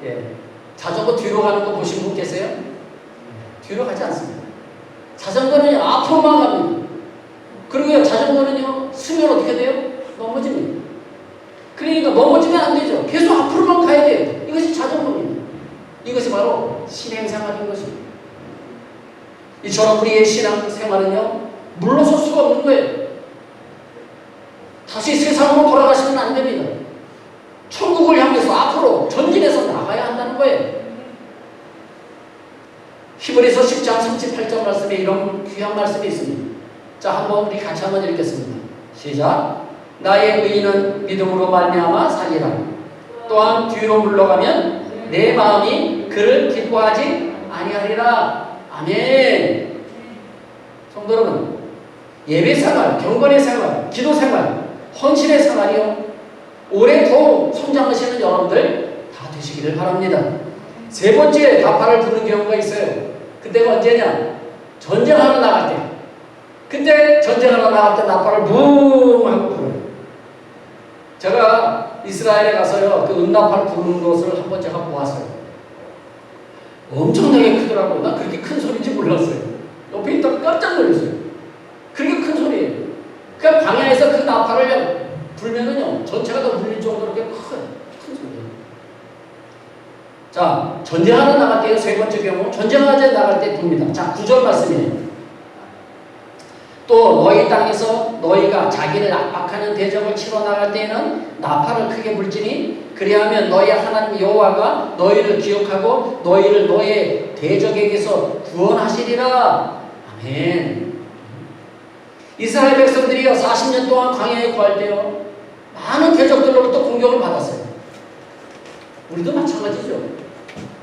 예. 자전거 뒤로 가는 거 보신 분 계세요? 뒤로 가지 않습니다. 자전거는 앞으로만 갑니다. 그리고요, 자전거는요, 쓰면 어떻게 돼요? 넘어집니다. 그러니까 넘어지면 안 되죠. 계속 앞으로만 가야 돼요. 이것이 자전거입니다. 이것이 바로 신앙생활인 것입니다. 이처럼 우리의 신앙생활은요, 물러설 수가 없는 거예요. 다시 세상으로 돌아가시면 안 됩니다. 천국을 향해서 앞으로 전진해서 나가야 한다는 거예요. 히브리서 10장 38절 말씀에 이런 귀한 말씀이 있습니다. 자, 한번 우리 같이 한번 읽겠습니다. 시작. 나의 의인은 믿음으로 말미암아 살리라. 또한 뒤로 물러가면 내 마음이 그를 기뻐하지 아니하리라. 아멘. 성도 여러분, 예배 생활, 경건의 생활, 기도 생활, 헌신의 생활이요, 올해 더 성장하시는 여러분들 다 되시기를 바랍니다. 세 번째 나팔을 부는 경우가 있어요. 그때가 언제냐? 전쟁하러 나갈 때. 그때 전쟁하러 나갈 때 나팔을 붕 하고 불어요. 제가 이스라엘에 가서요, 그 은나팔 부는 것을 한번 제가 보았어요. 엄청나게 크더라고요. 난 그렇게 큰 소리인지 몰랐어요. 옆에 있다가 깜짝 놀랐어요. 그렇게 큰 소리예요. 그 광야에서 그 나팔을 불면은요, 전체가 다 울릴 정도로 큰 소리예요. 자, 전쟁하러 나갈 때요, 세 번째 경우, 전쟁하러 나갈 때 붑니다. 자, 9절 말씀이에요. 또 너희 땅에서 너희가 자기를 압박하는 대적을 치러 나갈 때에는 나팔을 크게 불지니 그리하면 너희 하나님 여호와가 너희를 기억하고 너희를 너의 대적에게서 구원하시리라. 아멘. 이스라엘 백성들이요, 40년 동안 광야에 구할 때요, 많은 대적들로부터 공격을 받았어요. 우리도 마찬가지죠.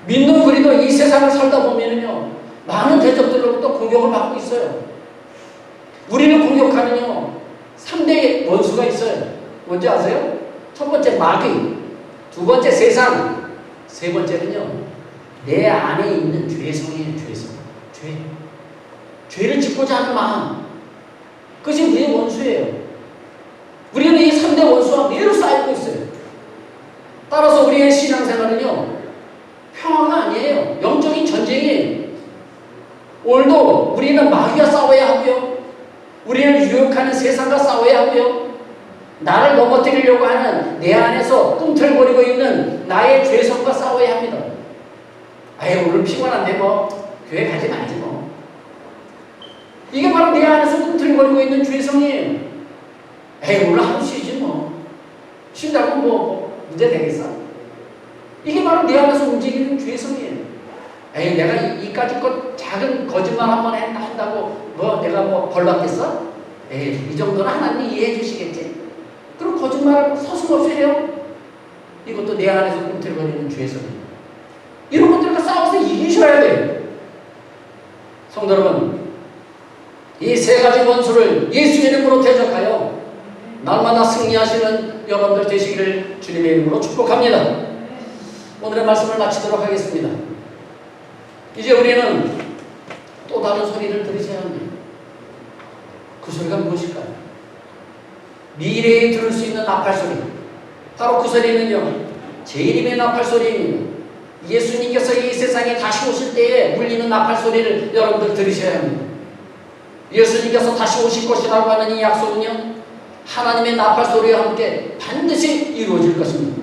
믿는 우리도 이 세상을 살다 보면은요, 많은 대적들로부터 공격을 받고 있어요. 우리를 공격하는요, 3대의 원수가 있어요. 뭔지 아세요? 첫 번째 마귀, 두 번째 세상, 세 번째는요, 내 안에 있는 죄성이에요. 죄성. 죄를 짓고자 하는 마음, 그것이 우리의 원수예요. 우리는 이 3대 원수와 매우 쌓이고 있어요. 따라서 우리의 신앙생활은요, 평화가 아니에요. 영적인 전쟁이에요. 오늘도 우리는 마귀와 싸워야 하고요, 우리를 유혹하는 세상과 싸워야 하고요, 나를 넘어뜨리려고 하는 내 안에서 꿈틀거리고 있는 나의 죄성과 싸워야 합니다. 아예 오늘 피곤한데 뭐 교회 가지 말지 뭐. 이게 바로 내 안에서 꿈틀거리고 있는 죄성이에요. 에이, 오늘 하루 쉬지 뭐. 쉰다고 뭐 문제 되겠어? 이게 바로 내 안에서 움직이는 죄성이에요. 에이, 내가 이까짓 것 작은 거짓말 한번 한다고 뭐 내가 뭐 벌 받겠어? 에이, 이 정도는 하나님이 이해해 주시겠지? 그럼 거짓말을 서슴없이 해요. 이것도 내 안에서 꿈틀거리는 죄성이에요. 이런 것들과 싸워서 이기셔야 돼요. 성도 여러분, 이 세 가지 원수를 예수 이름으로 대적하여 날마다 승리하시는 여러분들 되시기를 주님의 이름으로 축복합니다. 오늘의 말씀을 마치도록 하겠습니다. 이제 우리는 또 다른 소리를 들으셔야 합니다. 그 소리가 무엇일까요? 미래에 들을 수 있는 나팔 소리. 바로 그 소리는요, 재림의 나팔 소리입니다. 예수님께서 이 세상에 다시 오실 때에 울리는 나팔 소리를 여러분들 들으셔야 합니다. 예수님께서 다시 오실 것이라고 하는 이 약속은요, 하나님의 나팔 소리와 함께 반드시 이루어질 것입니다.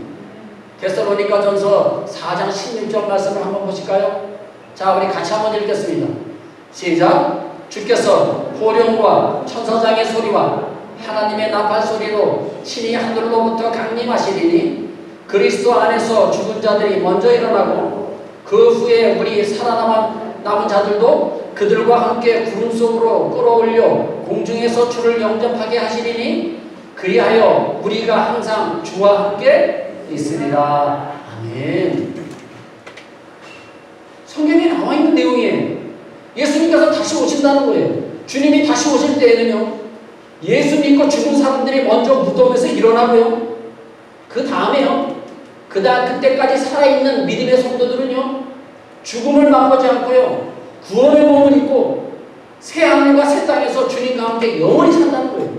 데살로니가전서 4장 16절 말씀을 한번 보실까요? 자, 우리 같이 한번 읽겠습니다. 시작. 주께서 호령과 천사장의 소리와 하나님의 나팔 소리로 친히 하늘로부터 강림하시리니 그리스도 안에서 죽은 자들이 먼저 일어나고 그 후에 우리 살아남은 자들도 그들과 함께 구름 속으로 끌어올려 공중에서 주를 영접하게 하시리니 그리하여 우리가 항상 주와 함께 있으리라. 아멘. 성경에 나와 있는 내용이에요. 예수님께서 다시 오신다는 거예요. 주님이 다시 오실 때에는요, 예수 믿고 죽은 사람들이 먼저 무덤에서 일어나고요. 그 다음에요. 그때까지 살아있는 믿음의 성도들은요. 죽음을 맛보지 않고요. 구원의 몸을 입고 새 하늘과 새 땅에서 주님 가운데 영원히 산다는 거예요.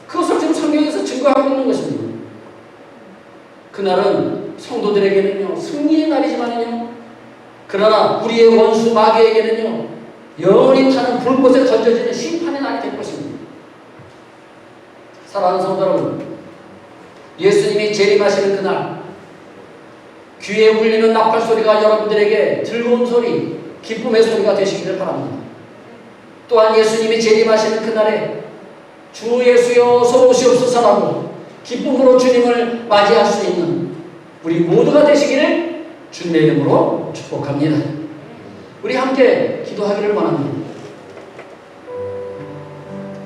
그것을 지금 성경에서 증거하고 있는 것입니다. 그날은 성도들에게는요. 승리의 날이지만요. 그러나 우리의 원수 마귀에게는요. 영원히 타는 불꽃에 던져지는 심판의 날이 될 것입니다. 사랑하는 성도 여러분, 예수님이 재림하시는 그날 귀에 울리는 나팔 소리가 여러분들에게 즐거운 소리, 기쁨의 소리가 되시기를 바랍니다. 또한 예수님이 재림하시는 그날에 주 예수여 어서 오시옵소서라고 기쁨으로 주님을 맞이할 수 있는 우리 모두가 되시기를 주님의 이름으로 축복합니다. 우리 함께 기도하기를 원합니다.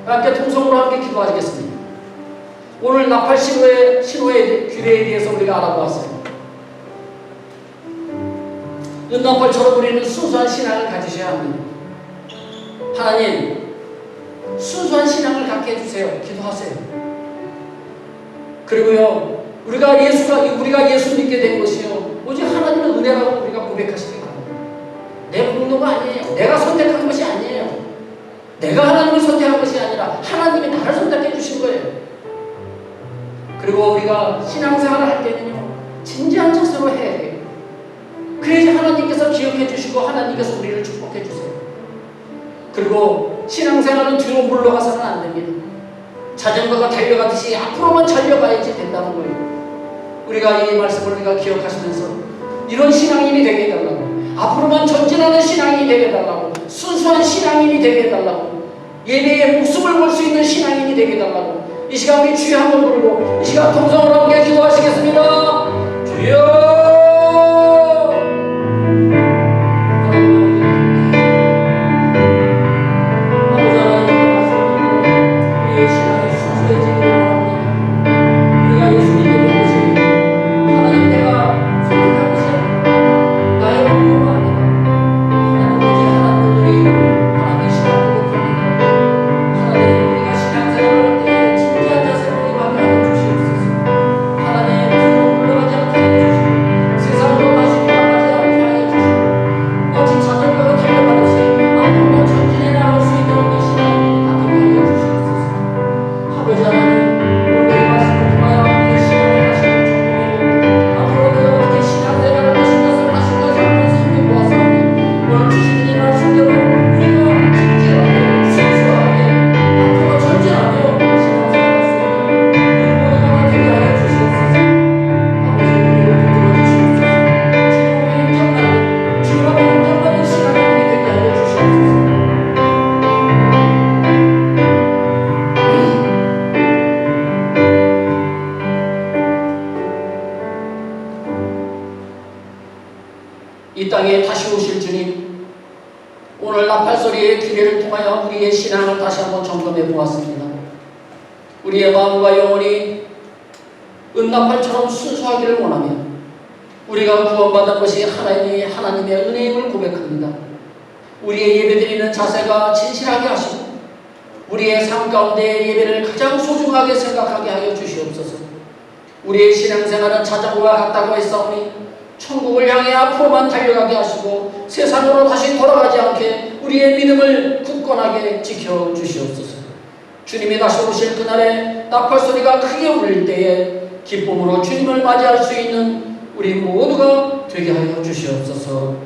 함께 통성으로 함께 기도하시겠습니다. 오늘 나팔 신호의 규례에 대해서 우리가 알아보았어요. 은나팔처럼 우리는 순수한 신앙을 가지셔야 합니다. 하나님, 순수한 신앙을 갖게 해주세요. 기도하세요. 그리고요, 우리가 예수 믿게 된 것이요, 오직 하나님의 은혜라고 우리가 고백하시기 바랍니다. 내 공로가 아니에요. 내가 선택한 것이 아니에요. 내가 하나님을 선택한 것이 아니라 하나님이 나를 선택해 주신 거예요. 그리고 우리가 신앙생활을 할 때는요, 진지한 자세로 해야 돼요. 그래야지 하나님께서 기억해 주시고 하나님께서 우리를 축복해 주세요. 그리고 신앙생활은 뒤로 물러가서는 안 됩니다. 자전거가 달려가듯이 앞으로만 달려가야지 된다는 거예요. 우리가 이 말씀을 우리가 기억하시면서 이런 신앙인이 되게 해달라고, 앞으로만 전진하는 신앙인이 되게 해달라고, 순수한 신앙인이 되게 해달라고, 예배에 목숨을 걸 수 있는 신앙인이 되게 해달라고, 이 시간 우리 주여 한번 부르고 이 시간 통성으로 함께 기도하시겠습니다. 주여 이 땅에 다시 오실 주님, 오늘 나팔소리의 규례를 통하여 우리의 신앙을 다시 한번 점검해 보았습니다. 우리의 마음과 영혼이 은나팔처럼 순수하기를 원하며 우리가 구원받은 것이 하나님의 은혜임을 고백합니다. 우리의 예배드리는 자세가 진실하게 하시고 우리의 삶 가운데 예배를 가장 소중하게 생각하게 하여 주시옵소서. 우리의 신앙생활은 자전거와 같다고 했사오니 천국을 향해 앞으로만 달려가게 하시고 세상으로 다시 돌아가지 않게 우리의 믿음을 굳건하게 지켜주시옵소서. 주님이 다시 오실 그날에 나팔소리가 크게 울릴 때에 기쁨으로 주님을 맞이할 수 있는 우리 모두가 되게 하여 주시옵소서.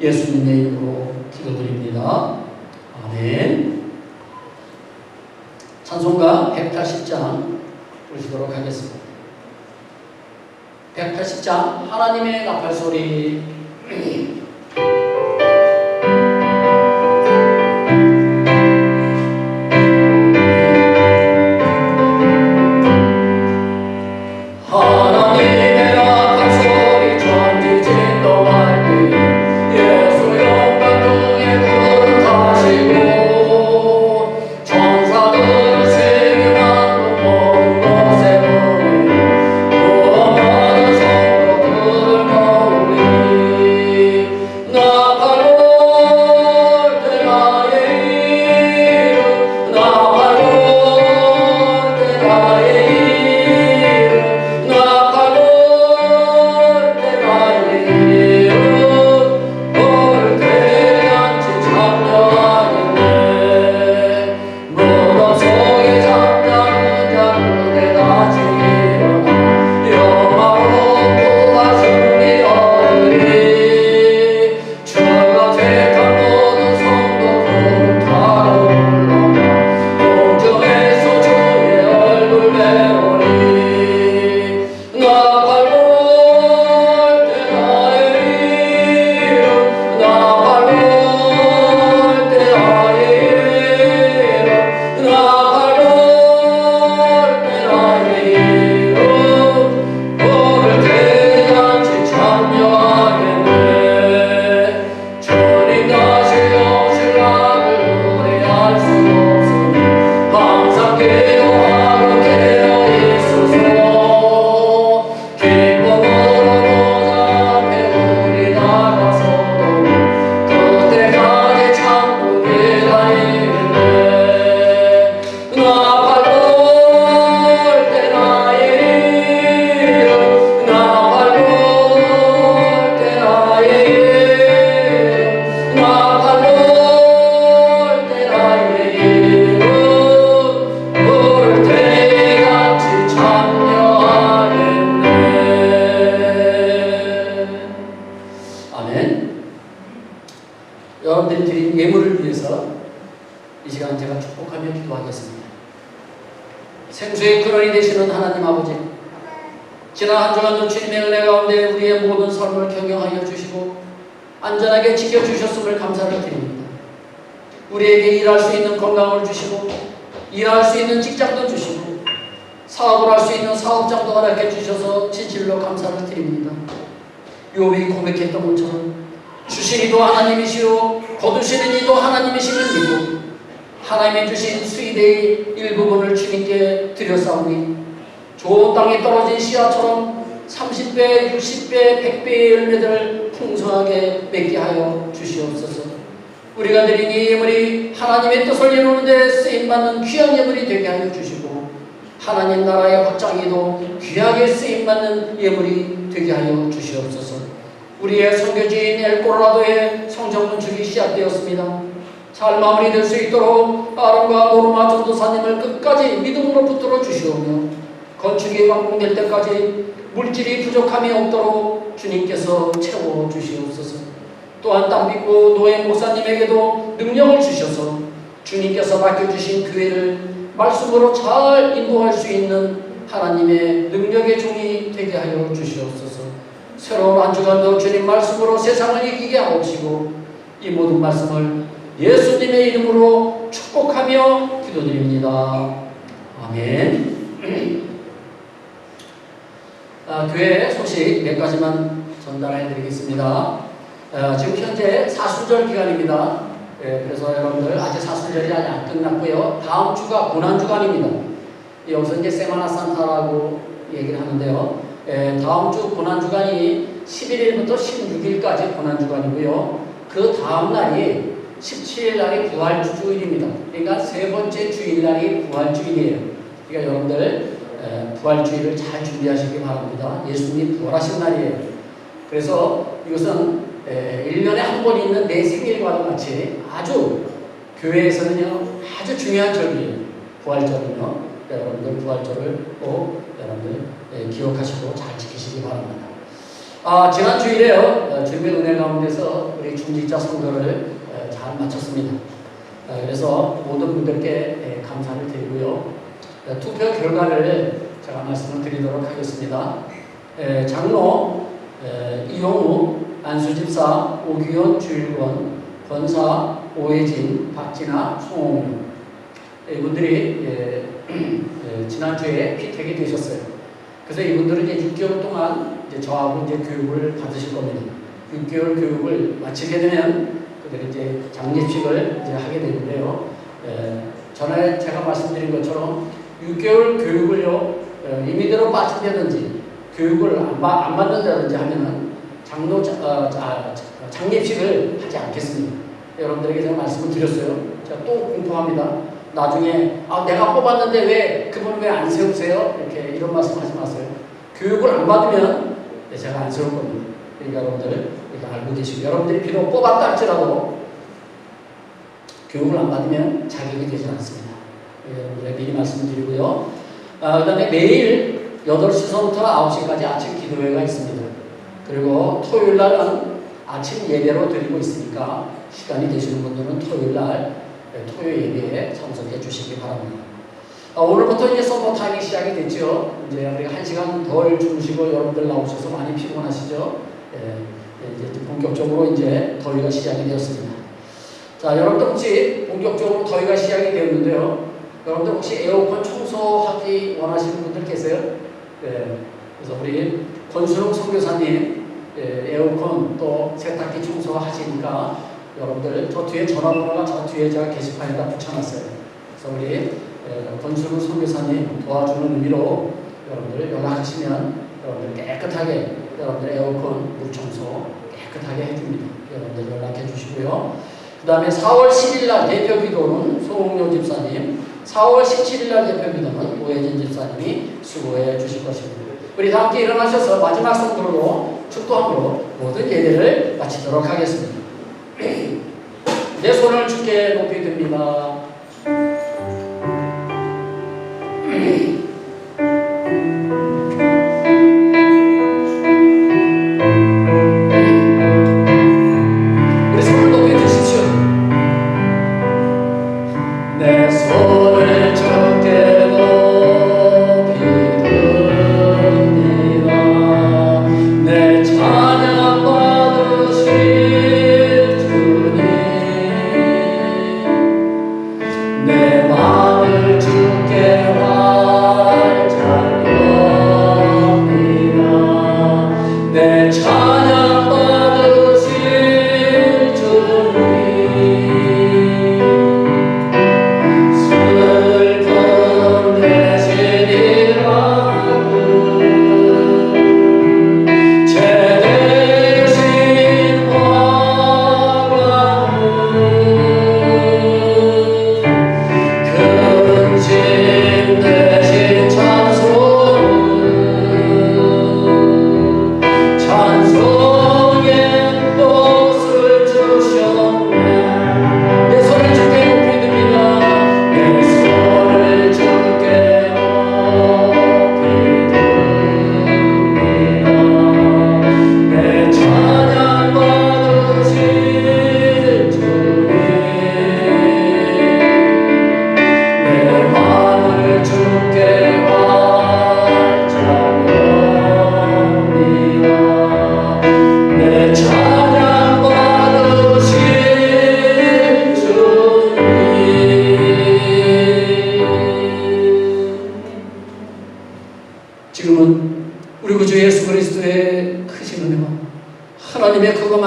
예수님의 이름으로 기도드립니다. 아멘. 찬송가 180장 부르시도록 하겠습니다. 180장 하나님의 나팔소리. Hallelujah. 아멘. 여러분들이 드린 예물을 위해서 이 시간 제가 축복하며 기도하겠습니다. 생수의 근원이 되시는 하나님 아버지, 지난 한 주간도 주님의 은혜 가운데 우리의 모든 삶을 경영하여 주시고 안전하게 지켜주셨음을 감사를 드립니다. 우리에게 일할 수 있는 건강을 주시고 일할 수 있는 직장도 주시고 사업을 할 수 있는 사업장도 허락해 주셔서 진실로 감사를 드립니다. 욥이 고백했던 것처럼 주신 이도 하나님이시오 거두시는 이도 하나님이심을 믿고 하나님이 주신 수입의 일부분을 주님께 드렸사오니 좋은 땅에 떨어진 씨앗처럼 30배, 60배, 100배의 열매들을 풍성하게 맺게 하여 주시옵소서. 우리가 드린 이 예물이 하나님의 뜻을 이루는 데 쓰임받는 귀한 예물이 되게 하여 주시고 하나님 나라의 확장에도 귀하게 쓰임받는 예물이 되게 하여 주시옵소서. 우리의 선교지인 엘코로라도의 성전 건축이 시작되었습니다. 잘 마무리될 수 있도록 아론과 노르마 전도사님을 끝까지 믿음으로 붙들어 주시오며 건축이 완공될 때까지 물질이 부족함이 없도록 주님께서 채워 주시옵소서. 또한 땅 믿고 노예 목사님에게도 능력을 주셔서 주님께서 맡겨주신 교회를 말씀으로 잘 인도할 수 있는 하나님의 능력의 종이 되게 하여 주시옵소서. 새로운 한 주간도 주님 말씀으로 세상을 이기게 하옵시고 이 모든 말씀을 예수님의 이름으로 축복하며 기도드립니다. 아멘. 교회 소식 몇 가지만 전달해 드리겠습니다. 지금 현재 사순절 기간입니다. 그래서 여러분들 아직 사순절이 아직 안 끝났고요. 다음 주가 고난주간입니다. 여기서 이제 세마나 산타라고 얘기를 하는데요. 다음 주 고난주간이 11일부터 16일까지 고난주간이고요. 그 다음 날이 17일 날이 부활주일입니다. 그러니까 세 번째 주일날이 부활주일이에요. 그러니까 여러분들 부활주일을 잘 준비하시기 바랍니다. 예수님이 부활하신 날이에요. 그래서 이것은 1년에 한 번 있는 내 생일과도 같이 아주 교회에서는요 아주 중요한 절이에요. 부활절은요. 여러분들 부활절을 꼭 여러분들 기억하시고 잘 지키시기 바랍니다. 지난 주일에요. 주님의 은혜 가운데서 우리 중직자 성도를 잘 마쳤습니다. 그래서 모든 분들께 감사를 드리고요. 투표 결과를 제가 말씀을 드리도록 하겠습니다. 장로 이용우, 안수집사, 오규현, 주일권, 권사, 오혜진, 박진아, 송홍 이분들이 지난주에 피택이 되셨어요. 그래서 이분들은 이제 6개월 동안 이제 저하고 이제 교육을 받으실 겁니다. 6개월 교육을 마치게 되면 그들이 이제 장례식을 이제 하게 되는데요. 전에 제가 말씀드린 것처럼 6개월 교육을요, 임의대로 빠진다든지 교육을 안 받는다든지 하면은 장례식을 하지 않겠습니다. 여러분들에게 제가 말씀을 드렸어요. 제가 또 공포합니다. 나중에 내가 뽑았는데 왜 그분 왜 안 세우세요? 이렇게 이런 말씀 하지 마세요. 교육을 안 받으면 제가 안 세울 겁니다. 그러니까 여러분들 이렇게 알고 계시고 여러분들이 비록 뽑았다 할지라도 교육을 안 받으면 자격이 되지 않습니다. 여러분들에게 미리 말씀드리고요. 그 다음에 매일 8시서부터 9시까지 아침 기도회가 있습니다. 그리고 토요일 날은 아침 예배로 드리고 있으니까 시간이 되시는 분들은 토요일 날 토요 예배에 참석해 주시기 바랍니다. 오늘부터 이제 서버 타임이 시작이 됐죠. 이제 우리 1시간 덜 주무시고 여러분들 나오셔서 많이 피곤하시죠. 이제 본격적으로 이제 더위가 시작이 되었습니다. 자, 여러분들 혹시 본격적으로 더위가 시작이 되었는데요. 여러분들 혹시 에어컨 청소하기 원하시는 분들 계세요? 그래서 우리 권순웅 선교사님 에어컨 또 세탁기 청소하시니까 여러분들 저 뒤에 전화번호가 저 뒤에 제가 게시판에다 붙여놨어요. 그래서 우리 권순웅 선교사님 도와주는 의미로 여러분들 연락하시면 여러분들 깨끗하게 여러분들 에어컨 물 청소 깨끗하게 해줍니다. 여러분들 연락해 주시고요. 그 다음에 4월 10일 날 대표 기도는 송홍료 집사님, 4월 17일 날 대표 기도는 오혜진 집사님이 수고해 주실 것입니다. 우리 다 함께 일어나셔서 마지막 성도로 축도함으로 모든 예배를 마치도록 하겠습니다. 내 손을 주께 높이 듭니다.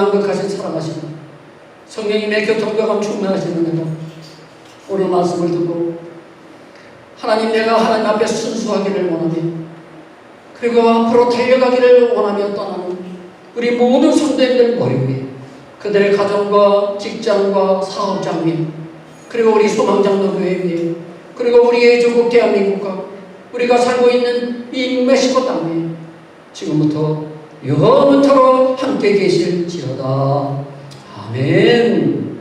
완벽하신 사랑하시는 성령님의 교통교감 충만하시는 은혜가 오늘 말씀을 듣고 하나님, 내가 하나님 앞에 순수하기를 원하며 그리고 앞으로 달려가기를 원하며 떠나는 우리 모든 성도님들 머리 위에 그들의 가정과 직장과 사업장 위에 그리고 우리 소망장로교회 위에 그리고 우리의 조국 대한민국과 우리가 살고 있는 이 멕시코 땅 위에 지금부터 영원토록 함께 계실지어다. 아멘.